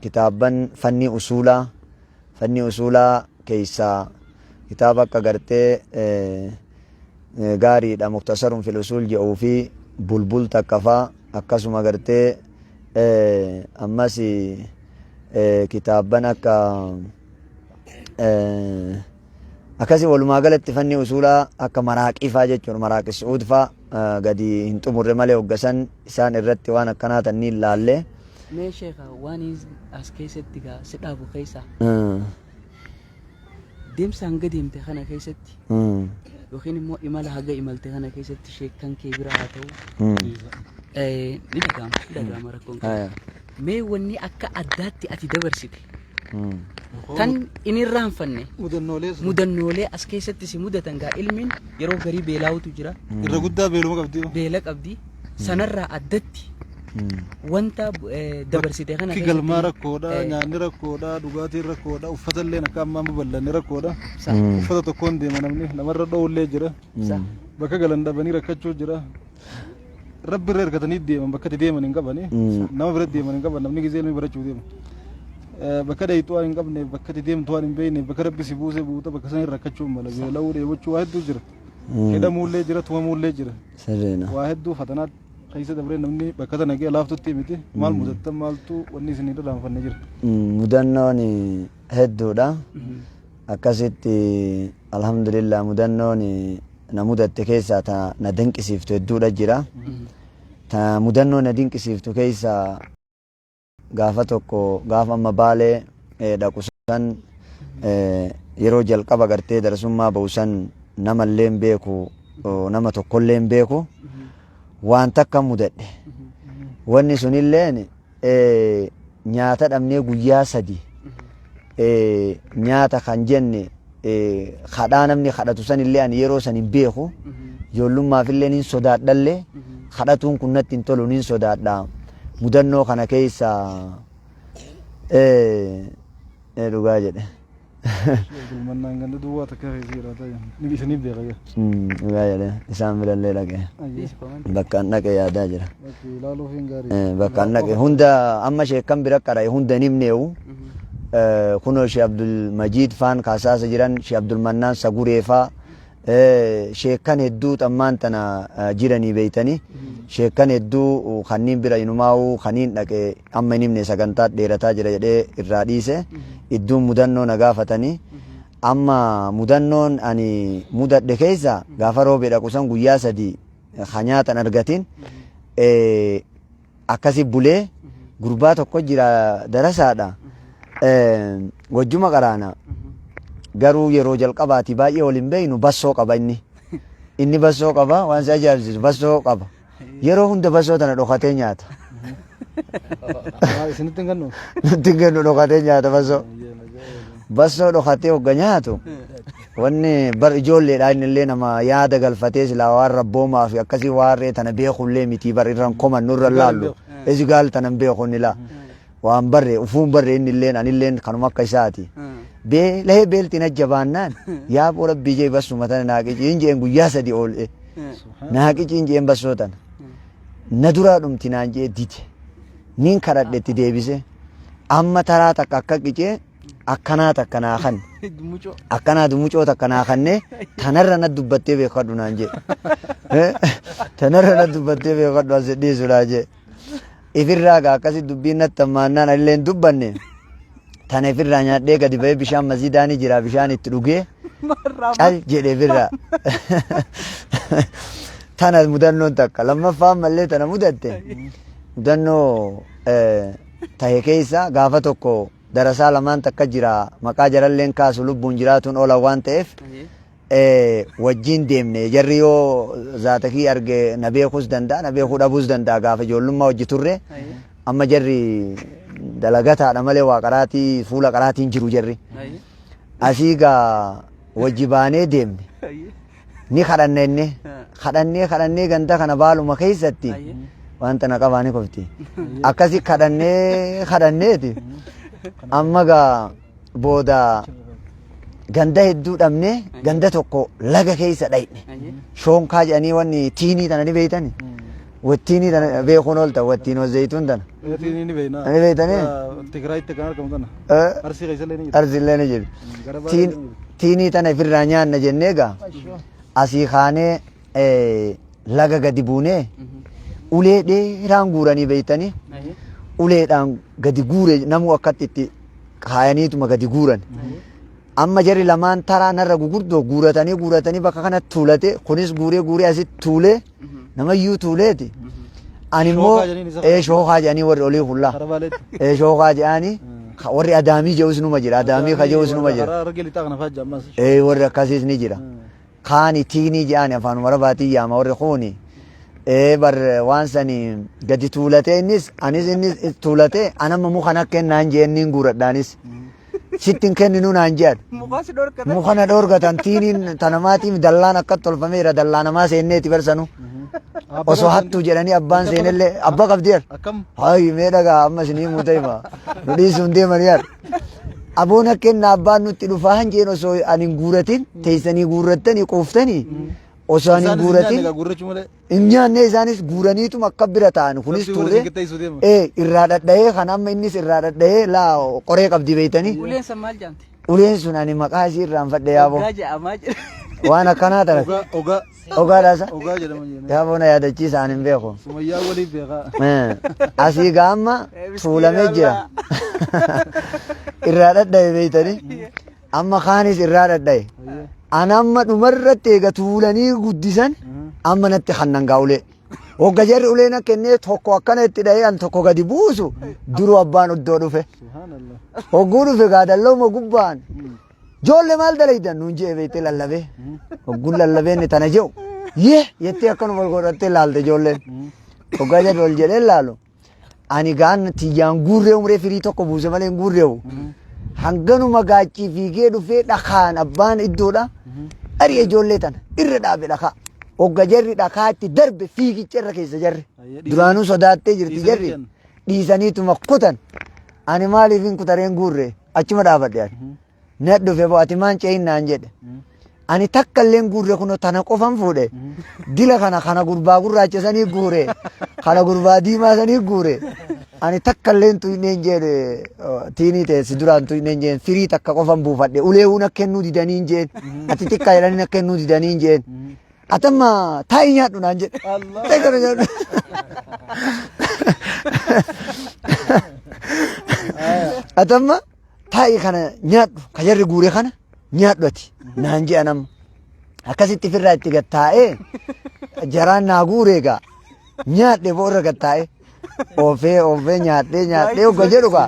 kitaabban fanni usuulaa keessaa kitaaba akka gartee gaariidha muktasarun fil usul jedhuu fi bulbul takkafaa akkasuma gartee ammas kitaabban akka akkasi walumaa galatti fanni usulaa akka maraaqifaa jechuun maraaqi su'uudfaa gadi hin xumurre malee hoggasan isaan irratti waan akkanaa tanniin laallee mee sheeka waan as keessatti gaa si dhaabu keessa deemsa hanga deemte kana keessatti yookiin immoo imala haga imalte kana keessatti sheekan kee bira haa ta'u ni dhaga'ama rakkoon mee wanni akka addaatti ati dabarsite kan inni irraanfanne mudannoolee as keessatti si mudatan gaa ilmiin yeroo garii beelaawutu jira irra guddaa beela qabdi sanarraa addatti wanta dabarsite kana keessatti galmaa rakkoodha nyaanni rakkoodha dhugaatiin rakkoodha uffata illee akka ammaa bal'anne rakkoodha uffata tokkoon deema namni namarra dhoowullee jira bakka galan dhabanii rakkachuu jira rabbi irra hirkatanii deeman bakka deeman hin qabani nama bira deeman hin qaban namni gizee ilmi barachuu deema bakka dhayitu waan hin qabne bakka deemtu waan hin beekne bakka rabbi si buuse buuta bakka san rakkachuu mala beela'uu dheebochuu waa hedduu jira hidhamuullee jira tumamuullee jira waa hedduu fatanaat kaisa dabre namni bakka tana gee laaftutti miti maal mudattan maaltu wanni isin irra raanfanne jira mudannoon hedduudha akkasitti alhamdulillah mudannoon na mudatte keessaa ta na dinqisiiftu hedduudha jira ta mudannoo na dinqisiiftu keessaa gaafa tokko gaafa amma baalee dhaqusan yeroo jalqaba gartee darsummaa ba'usan namallee hin beeku nama tokkollee hin beeku waan takka mudadhe wanni sunilleen nyaata dhabnee guyyaa sadi nyaata kan jenne kadhaa namni kadhatu san illee ani yeroo san hin beeku ijoollummaaf illee nin sodaadhallee kadhatuun kun natti hin tolu nin sodaadha mudannoo kana keessa dhugaa jedhe Mannaan ganda duwwaa takka keessa jiraata ni isiniif beeka jira. Dhugaa jedhe isaan bilallee dhaqee bakka an dhaqe yaadaa jira. Ilaaluuf hin gaarii. Bakka an dhaqe hunda amma sheekkan bira qara hunda hin himneewu. Kunoo Sheekh Abdul Majid faan kaasaasa jiran Sheekh Abdul Mannaan Saguree faa sheekkan hedduu xammaan tana jiranii beeytanii sheekkan hedduu kanniin bira inumaa'u kaniin dhaqe amma hin himne sagantaa dheerataa jira jedhee irraa dhiise idduun mudannoo na gaafatanii amma mudannoon ani mudadhe keessa gaafa roobee dhaqusan guyyaa sadii nyaatan argatin akkasi bulee gurbaa tokko jira darasaadha wajjuma qaraana garuu yeroo jalqabaati baay'ee waliin beeynu bassoo qaba inni bassoo qaba waan si ajaa'ibsiisu bassoo qaba yeroo hunda bassoo tana dhokatee nyaata Isinitti hin gannu. nutti hin kennu dhokatee nyaata bassoo dhokatee hogga nyaatu wanni bar ijoolleedha innillee nama yaada galfatee silaa waan rabboomaa fi akkasii waarree tana beekullee miti bar irran koman nurra laallu esi gaal tanan beeku inni laa waan barre ufuun barre innilleen anilleen kanuma akka isaati lahee beeltiin ajjabaannaan yaa boo rabbii jee bassuma tana naaqici injeen guyyaa sadi ool'e naaqici injeen bassoo tana na duraa dhumti naan jee dite niin kadhadhetti deebise amma taraa takka akka qicee akkanaa takka naa kan akkanaa dumucoo takka naa kanne tanarra na dubbattee beekadhu naan jee tanarra na dubbattee beekadhu as dhiisudhaa jee ifirraa gaa akkasi dubbiin natti ammaannaan illeen dubbanne tana ifirraa nyaadhee gadi ba'ee bishaan masiidaanii jira bishaan itti dhugee cal jedhee ifirraa tana mudannoon takka lammaffaan mallee tana mudatte mudannoo tahe keessa gaafa tokko darasaa lamaan takka jira maqaa jaralleen kaasu lubbuun jiraatuun oola waan ta'eef wajjin deemne jarri yoo zaatakii arge na beekuus danda'a na beekuu dhabuus danda'a gaafa ijoollummaa wajji turre amma jarri dalagataadha malee waa qaraatii fuula qaraatiin jiru jarri asii gaa wajji baanee deemne ni kadhannee ganda kana baaluma keessatti wanta na qabaani kofti akkasi kadhanneeti amma gaa booda ganda hedduu dhabne ganda tokko laga keessa dhayne shoonkaa jedhanii wanni tiinii tana ni beeytani wattiinii tana beekuun oolta wattiin wazayituun tana Ni beekna. ni beeytanii Tigraayitti kan argamu tana. Arsii keessa illee ni jira. arsillee ni jiru tiinii tana ifirraa nyaanna jennee gaa asii kaanee laga gadi buunee ulee dheeraan guuranii beeytanii uleedhaan gadi guure namuu akkatti itti kaayaniituma gadi guuran amma jarri lamaan taraa narra gugurdoo guuratanii bakka kanatti tuulate kunis guuree asitti tuulee namayyuu tuuleeti ani immoo shookaa jedhanii warri olii hullaa Karabaaleetti. shookaa jedhanii warri adaamii je'us numa jira adaamii ka je'us numa jira Karaa arge lixaa kana fajja ammas. warri akkasiis ni jira kaani tiinii jedhani afaanuma rabaatii yaama warri kuuni bar waan sani gadi tuulatee innis tuulatee anamma muka na kennaan jeenniin guuradhaanis sittin kenninu naan jedhan muka na dhoorgatan tiiniin tanamaatiin dallaan akka tolfameera dallaa namaa seenneeti barsanu osoo hattuu jedhanii abbaan seenellee abbaa qabdeer Akkam. hayi mee dhagaa amma isinii mutayma nu dhiisuun deeman yaad aboon akkenna abbaan nutti dhufaa hanjeen osoo anin guuratin teessanii guurrattanii quuftanii osoo anin guuratin Gurrachuu malee. hin nyaanne isaanis guuraniituma akka bira ta'an kunis tuure irraa dhadha'ee kan amma innis irraa dhadha'ee laa qoree qabdi beeytanii Uleen san maal jaamte? uleen sun ani maqaa isii irraanfadhe yaaboo Ogaa jedhamaa jira. waan akkanaa tana Ogaa. ogaadhaasa Ogaa jedhama jennee. yaaboo na yaadachiisa ani hin beeku Sumayyaa waliif beekaa. asii gaa amma tuulamee jira irraa dhadha'e beeytanii amma kaanis irraa dhadha'e an amma dhumarratti eega tuulanii guddisan amma natti hannan gaa ulee hogga jarri uleen akka innee tokko akkana itti dha'ee an tokko gadi buusu duru abbaan iddoo dhufe Subhaanallah. hogguu dhufe gaa dallooma gubbaan joolle maal dalaydan nuun jee beeyte lallabee hogguun lallabeen tana jehu yee jettee akkanuma ol godhattee laalte ijoolleen hoggaa jarri ol jedhee laalu ani gaan tiyyaan guurree umree firii tokko buuse malee hin guurreewu hanganuma gaachii fiigee dhufee dhakaan abbaan iddoodha ari'e ijoollee tana irra dhaabe dhakaa hogga jarri dhakaatti darbe fiigicha irra keessa jarri duraanuu sodaattee jirti jarri dhiisaniituma kutan ani maaliif hin kutareen guurre achuma dhaabadhe ani na dhufe boo ati maan ce'innaan jedhe ani takka illee guurre kuno tana qofan fuudhe dila kana gurbaa gurraacha sanii guure kana gurbaa diimaa sanii guure ani takka illee tuyneen jedhe tiinii teessi duraan tuyneen jedhe firii takka qofan buufadhe uleewuun akka kennuu didaniin jedhe ati xiqqaa jedhaniin akka kennuu didaniin jedhe atamma taa'ii nyaadhu naan jedhe atamma taa'ii kana nyaadhu ka jarri guure kana nyaadhu ati naan jedha nama akkasitti firraa itti gattaa'ee jaraan naa guureegaa nyaadhe boorra gattaa'ee oofee nyaadhee hogga jedhu gaa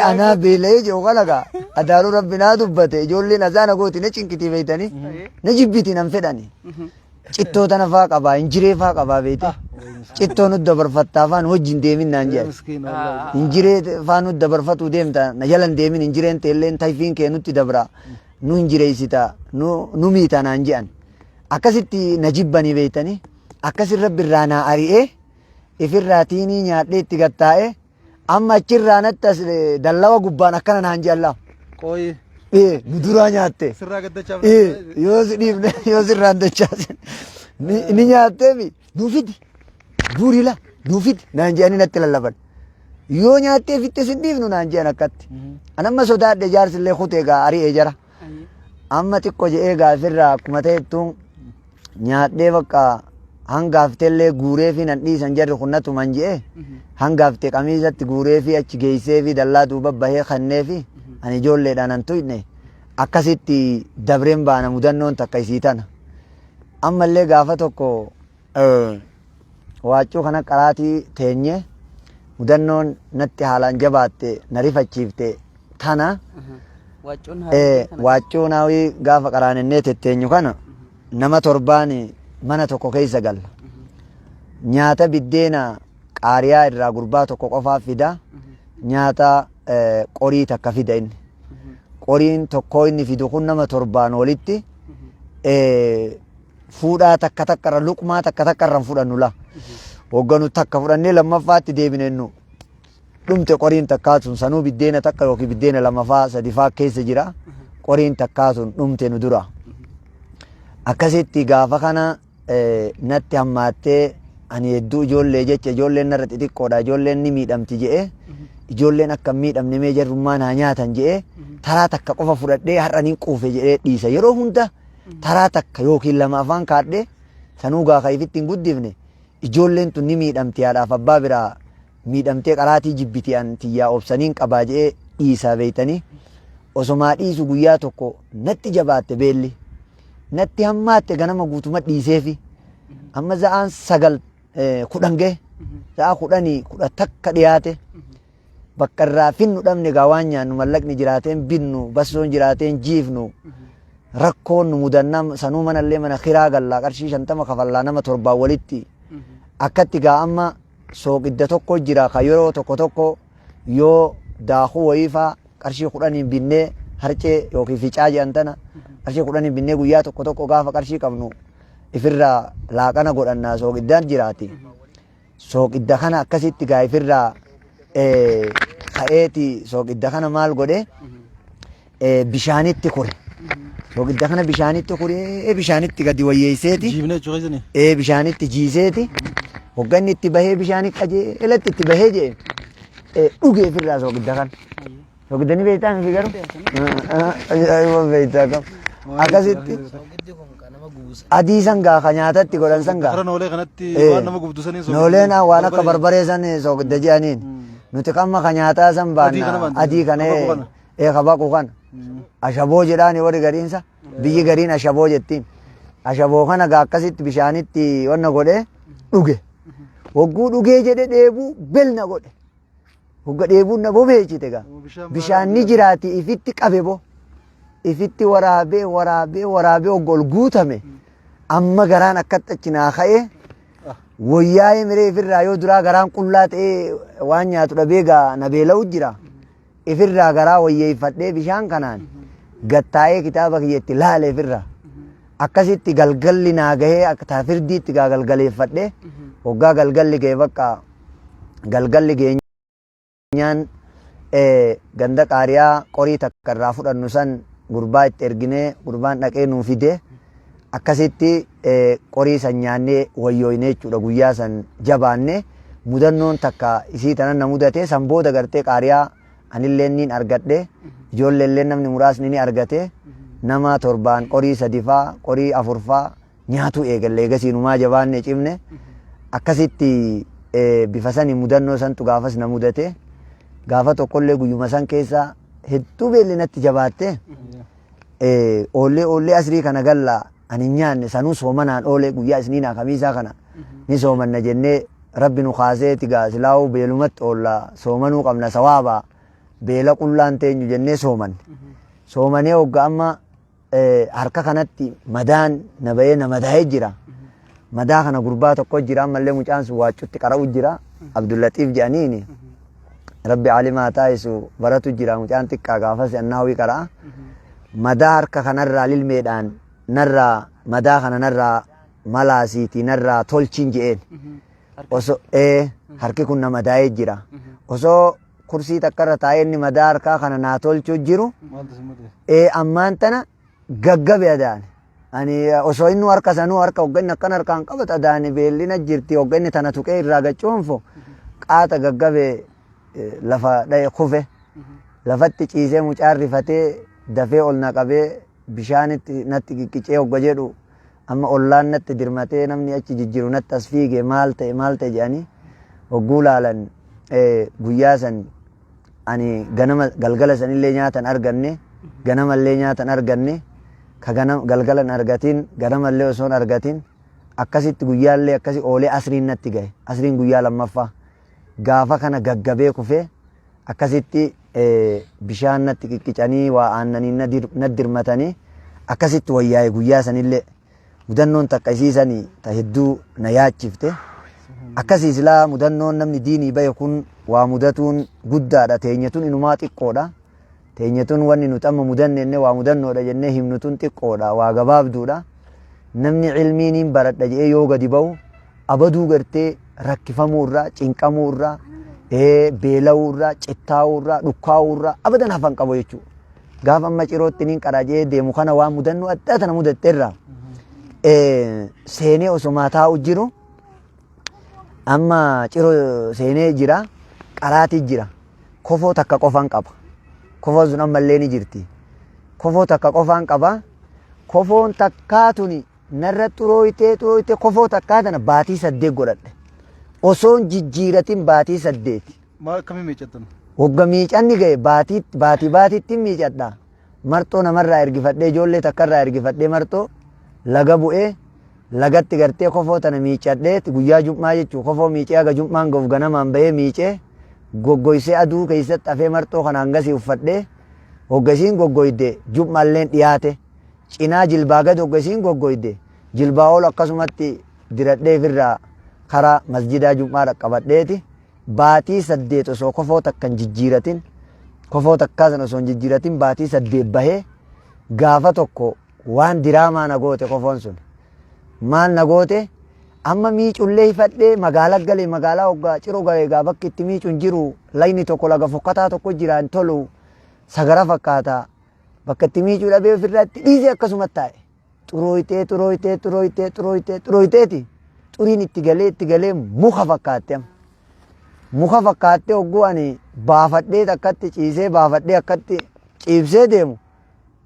anaa beela'ee jiru kalagaa adaaluu rabbinaa dubbate ijoolleen azaana gooti na cinqitii beeytanii na jibbiti nan fedhani cittoo tana faa qabaa injiree faa qabaa beeyte cittoo nuti dabarfattaa faan wajjin deemin naan jedhe injiree faa nuti dabarfatuu deemta na jalan deemin injireen teelleen tayfiin kee nutti dabra nu injireessita nu miita naan jedhan akkasitti na jibbanii beeytanii akkasin rabbi irraa naa ari'ee ifirraa tiinii nyaadhee itti gattaa'ee amma achirraa natti as dallawa gubbaan akkana naan jallaa Qooyi. nu duraa nyaatte Sirraa gaddachaaf. yoo si dhiifne yoo sirraan dachaase ni nyaatteemi nuufidi guurila nuufidi naan jedhanii natti lallaban yoo nyaattee fitte sin dhiifnu naan jedhan akkatti anamma sodaadhe jaarsillee kutee gaa ari'ee jara amma xiqqoo je'ee gaafirraa akkuma ta'ettuun nyaadhee bakka hangaaftellee guuree fi nan dhiisan jarri kunnatuman je'e hangaafte qamiisatti guuree fi achi geessee fi dallaa duuba bahee kannee fi ani ijoolleedhaan an tuyne akkasitti dabreen baana mudannoon takka isii tana ammallee gaafa tokko waachuu kana qaraatii teenye mudannoon natti haalaan jabaatte na rifachiifte tana waaccuu naawii gaafa qaraanennee tetteenyu kana nama torbaan mana tokko keessa galla nyaata biddeena qaariyaa irraa gurbaa tokko qofaaf fida nyaata qorii takka fida inni qoriin tokko inni fidu kun nama torbaan walitti fuudhaa takka takkarra luqmaa takka takkarra fudhannu la hogganu takka fudhannee lammaffaatti deebinennu dhumte qoriin takkaatun sanuu biddeena takka yookiin biddeena lamaffaa sadifaa keessa jira qoriin takkaatun dhumte nu dura akkasitti gaafa kana natti hammaattee ani hedduu ijoollee jecha ijoolleen narra xixiqqoodha ijoolleen ni miidhamti je'e ijoolleen akka miidhamne mee jarrummaan haa nyaatan je'e taraa takka qofa fudhadhee har'a niin quufe jedhee dhiisa yeroo hunda taraa takka yookiin lama afaan kaadhee sanuu gaafa ifitti hin guddifne ijoolleen tun ni miidhamti haadhaaf abbaa biraa miidhamtee qaraatii jibbiti an tiyyaa obsaniin qabaa je'ee dhiisaa beeytanii osomaa dhiisu guyyaa tokko natti jabaatte beelli natti hammaatte ganama guutuma dhiiseefi amma za'aan sagal kudhan gahe za'a kudhanii kudha takka dhiyaate bakka irraa finnu dhabne gaa waan nyaannu mallaqni jiraateen binnu bassoon jiraateen jiifnu rakkoon nu mudannaa sanuu manallee mana kiraa gallaa qarshii 50 kafallaa nama torbaa walitti akkatti gaa amma sooqidda tokko jira ka yeroo tokko tokko yoo daakuu wayiifaa qarshii 10 binnee harcee yookiin ficaa jedhan tana qarshii 10 binnee guyyaa tokko tokko gaafa qarshii qabnu ifirraa laaqana godhannaa sooqiddaan jiraati sooqidda kana akkasitti gaa ifirraa ka'eeti sooqidda kana maal godhe bishaanitti kure sooqidda kana bishaanitti kuree bishaanitti gadi wayyeesseeti Jiibnee chuqeessani. bishaanitti jiiseeti hogganni itti bahee bishaanii qajeelatti itti bahee jee dhugee ifirraa sooqidda kana sooqiddani beektaa miti garuu ajaa'iba beektaa qaba akkasitti adii sangaa ka nyaatatti godhan sangaa Kara noolee kanatti waan nama gubdusanii nooleen waan akka barbaree san soogidda jedhaniin nuti kamma ka nyaataa san baanna adii kana ka baqu kana ashaboo jedhaani warri gariinsa biyyi gariin ashaboo jettiin ashaboo kana gaa akkasitti bishaanitti wanna godhe dhuge hogguu dhugee jedhe dheebuu belna godhe hogga dheebuun na bobeechite gaa bishaan ni jiraati ifitti qabe bo ifitti waraabee hoggol guutame amma garaan akkatti achi naa ka'ee wayyaa miree ifirraa yoo duraa garaan qullaa ta'ee waan nyaatu dhabee na beela'u jira ifirraa garaa wayyeeffadhee bishaan kanaan gattaa'ee kitaaba kiyyatti laale ifirraa akkasitti galgalli naa gahee akka firdiitti galgaleeffadhee waggaa galgalli gahee bakka galgalli geenyaan ganda qaariyaa qorii takka irraa fudhannu san gurbaa itti erginee gurbaan dhaqee nuu fide akkasitti qorii san nyaannee wayyooyne jechuudha guyyaa san jabaanne mudannoon takka isii tanan na mudate san booda gartee qaariyaa anillee niin argadhe ijoolleellee namni muraasni ni argate nama torbaan qorii sadifaa qorii afurfaa nyaatu eegalle eegasiinumaa jabaanne cimne akkasitti bifa sanii mudannoo santu gaafas na mudate gaafa tokkollee guyyuma san keessa hedduu beelli natti jabaatte oollee asrii kana galla ani nyaanne sanuu soomanaan oolee guyyaa isniinaa kamiisaa kana ni soomanna jennee rabbi nu kaasee tigaa silaa'uu beelumatti oolla soomanuu qabna sawaabaa beela qullaan teenyu jennee soomanee hogga amma harka kanatti madaan na bahee na madaa'ee jira madaa kana gurbaa tokko jira ammallee mucaan sun waacutti qara'u jira Abdullatiif jedhaniini rabbi alimaa taa'isu baratu jira mucaan xiqqaa gaafas annaawii qara'a madaa harka kanarraa lilmeedhaan narraa madaa kana narraa malaasiitii narraa tolchin je'een osoo harki kun na madaa'ee jira osoo kursii takkarra taa'ee inni madaa harkaa kana naa tolchuu jiru ammaan tana gaggabe adaan ani osoo inni harka sanuu harka hogganni akkan harkaan qabata adaani beellina jirti hogganni tana tuqee irraa gacuunfu qaata gaggabe lafa dha'e kufe lafatti ciisee mucaan rifatee dafee ol na qabee bishaanitti natti qiqqicee hogga jedhu amma ollaan natti dirmatee namni achi jijjiru natti as fiige maal ta'e jedhanii hogguu laalan guyyaa san ani ganama galgala sanillee nyaatan arganne ganamallee nyaatan arganne ka galgalan argatin ganamallee osoon argatin akkasitti guyyaallee akkasi oolee asriin natti gahe asriin guyyaa lammaffaa gaafa kana gaggabee kufee akkasitti bishaan natti qiqqicanii waa aannanii natti dirmatanii akkasitti wayyaa'e guyyaa sanillee mudannoon takka isiisanii ta hedduu na yaachifte akkasii silaa mudannoon namni diinii bahe kun waa mudatuun guddaadha teenyatuun inumaa xiqqoodha teenyatuun wanni nuti amma mudannenne waa mudannoodha jennee himnutuun xiqqoodha waa gabaabduudha namni ilmiiniin baradha jedhee yoo gadi bahu abaduu gartee rakkifamuurraa cinqamuurraa beela'uurraa cittaa'uurraa dhukkaa'uurraa abadan hafan qabu jechuudha gaafa amma cirootti niin qarajee deemu kana waan mudannoo addaa tana mudatteerraa seenee osoo taa'u jiru amma ciroo seenee jira qaraati jira kofoo takka qofaan qaba kofoon sun ammallee ni jirti kofoo takka qofaan qaba kofoon takkaatuni narra xurooytee kofoo takkaa tana baatii 8 godhadhe osoon jijjiiratin baatii 8 maal akkamii miicattan hogga miicanni ga'e baatiitti miicadha marxoo namarraa ergifadhee ijoollee takkarraa ergifadhee marxoo laga bu'ee lagatti gartee kofoo tana miicadhee guyyaa jum'aa jechuu kofoo miicee aga jum'aan ga'uuf ganamaan bahee miicee goggoysee aduu keessatti hafee marxoo kana hangasii uffadhee hoggasiin goggoyde jum'aalleen dhiyaate cinaa jilbaa gad hoggasiin goggoyde jilbaa ol akkasumatti diradhee ofirraa karaa masjidaa jum'aa dhaqqabadheeti baatii 8 osoo kofoo takkan jijjiiratin kofoo takkaasan osoo jijjiiratin baatii 8 bahee gaafa tokko waan diraamaa na goote kofoon sun maal na goote amma miicullee hifadhee magaalaa galee magaalaa hoggaa ciroo galee gaa bakki itti miicuun jiru layni tokko laga fokkataa tokko jiraan tolu sagara fakkaata bakka itti miicuu dhabee ofirraa itti dhiisee akkasumatti taa'e xurooyteeti xuriin itti galee muka fakkaatte hogguu ani baafadhee akkatti ciisee baafadhee akkatti ciibsee deemu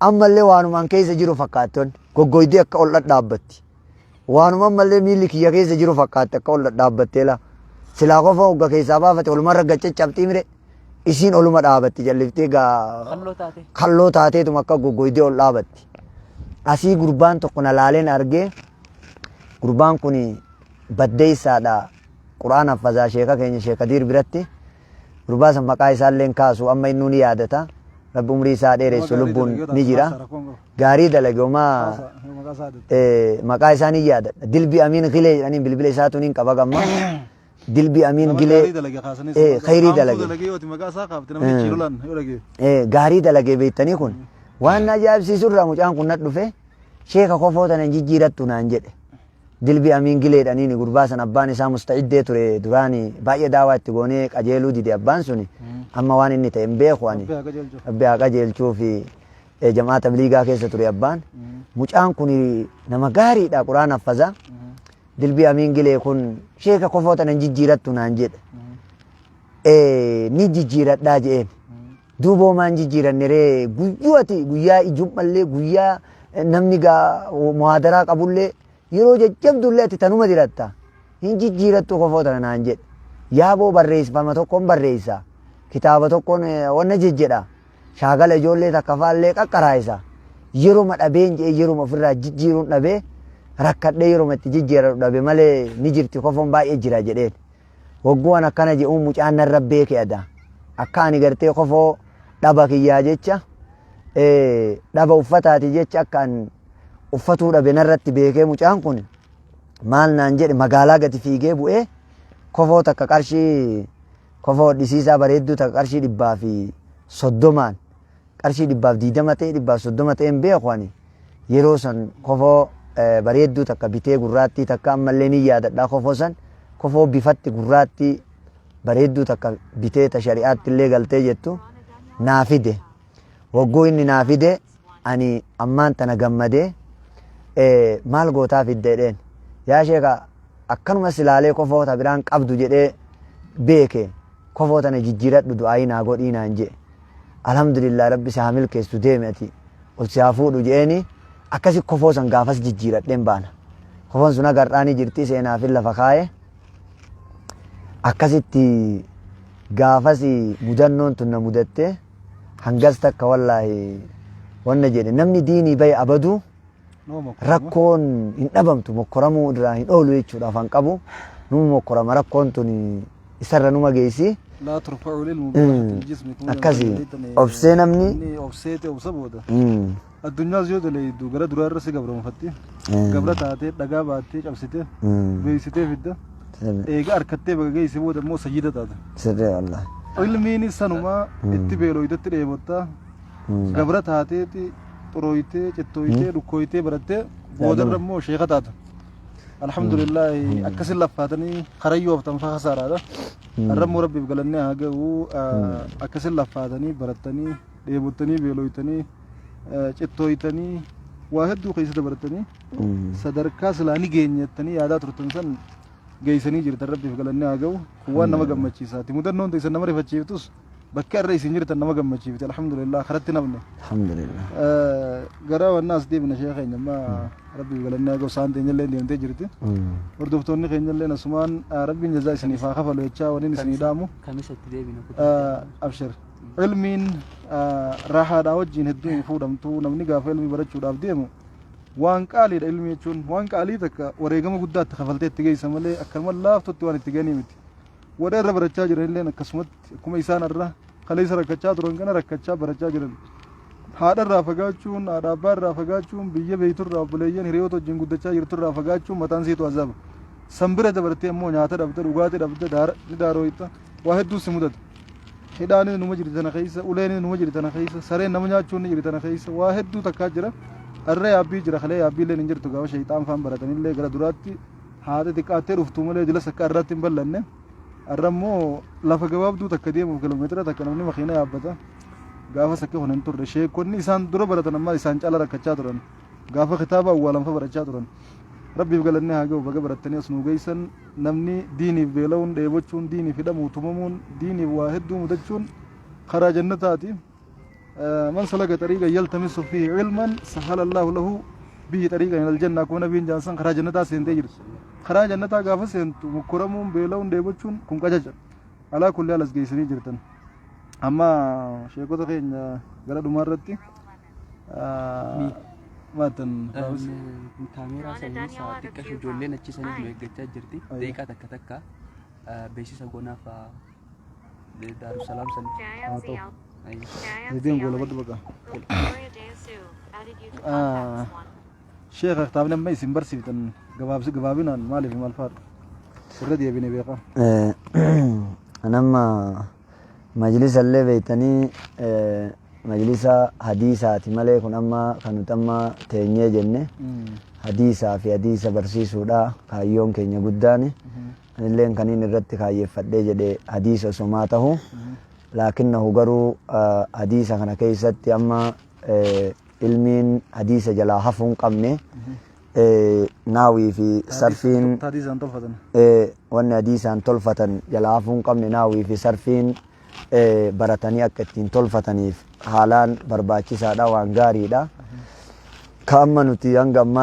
ammallee waanumaan keessa jiru fakkaatton goggoydee akka ol dhadhaabbatti waanuma ammallee miilli kiyya keessa jiru fakkaatte akka ol dhadhaabbattee la silaa qofa hogga keessaa baafate olumarra gaccacabxii mire isiin oluma dhaabatti jalliftee kalloo taateetuma akka goggoydee ol dhaabatti asii gurbaan tokko na laaleen argee gurbaan kun baddeessaadha quraan haffazaa sheeka keenya sheeka diir biratti gurbaa san maqaa isaalleen kaasu amma innuu ni yaadata rabbi umrii isaa dheeressu lubbuun ni jira gaarii dalagoomaa maqaa isaanii yaadadha dilbi amiin gilee jedhaniin bilbila isaatu niin qaba gamma dilbi amiin gilee khayrii dalage gaarii dalage beektanii kun waan ajaa'ibsiisurraa mucaan kun nat dhufe sheeka kofoo tana jijjiirattu naan jedhe dilbi amiin gilee dhaniini gurbaa san abbaan isaa musta'iddee ture duraani baay'ee daawaa itti goonee qajeeluu dide abbaan suni amma waan inni ta'e hin beeku ani rabbi haa qajeelchuu fi jamaa tabliigaa keessa ture abbaan mucaan kun nama gaariidha quraan haffaza dilbi amiin gilee kun sheeka kofoo tana jijjiirattu naan jedhe ni jijjiiradhaa je'een duuboo maan jijjiiranniree guyyaa ijummallee guyyaa namni gaa muhaadaraa qabullee yeroo jajjabdullee ati tanuma diratta hin jijjiirattu kofoo tana naan jedhe yaaboo barreeffama tokkoon barreessa kitaaba tokkoon wanna jejjedha shaagala ijoollee takka faallee qaqqaraayisa yeroo dhabeen jedhee yeroo ofirraa jijjiiruun dhabee rakkadhee yeroo itti jijjiiratu dhabe malee ni jirti kofoon baay'ee jira jedheen wagguun akkana jedhuun mucaan narra beeke ada akka ani gartee kofoo dhaba kiyyaa jecha dhaba uffataati jecha akka an uffatuu dhabe narratti beekee mucaan kun maal naan jedhe magaalaa gati fiigee bu'ee kofoo takka qarshii kofoo dhisiisaa bareedduu takka qarshii 130 qarshii 120 ta'e 130 ta'een beeku ani yeroo san kofoo bareedduu takka bitee gurraattii takka ammallee ni yaadadha kofoo san kofoo bifatti gurraattii bareedduu takka bitee ta shari'aatti illee galtee jettu naa fide wagguu inni naa fide ani ammaan tana gammadee maal gootaa fiddeedheen yaa sheeka akkanuma silaalee kofoota biraan qabdu jedhee beeke kofoo tana jijjiiradhu du'aayii naa godhii naan jedhe alhamdulillah rabbi isaa milkeessu deeme ati ol si haa fuudhu jedheeni akkasi kofoo san gaafas jijjiiradheen baana kofoon sun agarraanii jirti seenaafin lafa kaa'e akkasitti gaafas mudannoon tun na mudatte hangas takka wallaahi wanna jedhe namni diinii bahe abaduu rakkoon hin dhabamtu mokkoramuu irraa hin oolu jechuudhaaf han qabu numa mokkorama rakkoon tun isarra numa geessi akkasi obsee namni obseete obsa booda addunyaas yoo daleeydu gara duraa irra si gabramfatti gabra taatee dhagaa baattee cabsitee beeksitee fidda eega harkattee baga geessi booda immoo sayyida taata sirree wallahi ilmiin sanumaa itti beelooyitatti dheebotta gabra taateeti xurooyitee cittooyitee dhukkooyitee barattee boodarra immoo sheeka taata alhamdulillah akkasin laffaatanii karayyoo haftan fa hasaaraadha arrammoo rabbiif galannee haa ga'u akkasin laffaatanii barattanii dheebottanii beelooyitanii cittooyitanii waa hedduu keessa dabaratanii sadarkaa silaanii geenyettanii yaadaa turtan san geessanii jirtan rabbiif galannee haa ga'u waan nama gammachiisaati mudannoon ta'e nama rifachiiftus bakka irra isin jirtan nama gammachiifte alhamdulillah karatti namne alhamdulillah gara wannaas deebina sheekha keenya amma rabbiif galannee haa ga'u saan teenyallee deemtee jirti hordoftoonni keenyallee asumaan rabbiin jazaa isiniif haa kafalu jechaa waniin isinii dhaamu kamisatti deebina abshir ilmiin raahaadhaa wajjiin hedduu fuudhamtu namni gaafa ilmii barachuudhaaf deemu waan qaaliidha ilmi jechuun waan qaalii takka wareegama guddaatti kafaltee itti geessa malee akkanuma laaftutti waan itti ganii miti warra irra barachaa jiran illee akkasumatti akkuma isaan irra kaleessa rakkachaa turan kana rakkachaa barachaa jiran haadha irraa fagaachuun haadha abbaa irraa fagaachuun biyya beeyturraa obboleeyyan hiriyoota wajjin guddachaa jirturraa fagaachuun mataan siitu azaba sanbira dabartee immoo nyaata dhabde dhugaatii dhabde daarooyita waa hedduu si mudata hidhaanis numa jirti tana keessa uleenis numa jirti tana keessa sareen nama nyaachuun ni jirti tana keessa waa hedduu takkaa jira arra yaabbii jira kalee yaabbii illee hin jirtu gaafa shayxaan faan baratanillee gara duraatti haadha xiqqaattee dhuftu malee jila sakka irratti hin ballanne arra immoo lafa gabaabduu takka deemuuf kiiloomeetira takka namni makiina yaabbata gaafa sakka kun hin turre sheekonni isaan dura baratan ammaa isaan caala rakkachaa turan gaafa kitaaba awwaalanfa barachaa turan rabbiif galannee haa ga'u baga barattanii as nuu geessan namni diiniif beela'uun dheebochuun diiniif hidhamuu tumamuun diiniif waa hedduu mudachuun karaa jannataati من سلك طريقا يلتمس فيه علما سهل الله له به طريقا الى الجنه كون نبيين جانسن خرا جنتا سنتي جير خرا جنتا غافا سنتو مكرمون بيلون ديبچون كون قجج على كل الناس جيسني جرتن اما شيخو تخين غرا دمارتي ماتن كاميرا سنين ساعتي كشو جولين اچي سنين نو يگچا جرتي دقيقه تك تك بيسي سغونا فا دار السلام سن Deebiin gola baddu baqa. Sheekh kitaabni amma isin barsiiftan gabaabinaan maaliif maal faadha? Sirra deebine beekaa. Anamma majlisa illee beeytanii majlisa hadiisaati malee kun amma kan nuti amma teenyee jenne hadiisaa fi hadiisa barsiisuudha kaayyoon keenya guddaan. Anilleen kaniin irratti kaayyeeffadhee jedhe hadiisa osomaa ta'u laakinnahu garuu hadiisa kana keessatti amma ilmiin hadiisa jalaa hafuu hin qabne naawii fi sarfiin wanni hadiisaan tolfatan jalaa hafuu hin qabne naawii fi sarfiin baratanii akka ittiin tolfataniif haalaan barbaachisaadha waan gaariidha. Ka amma nuti hanga ammaa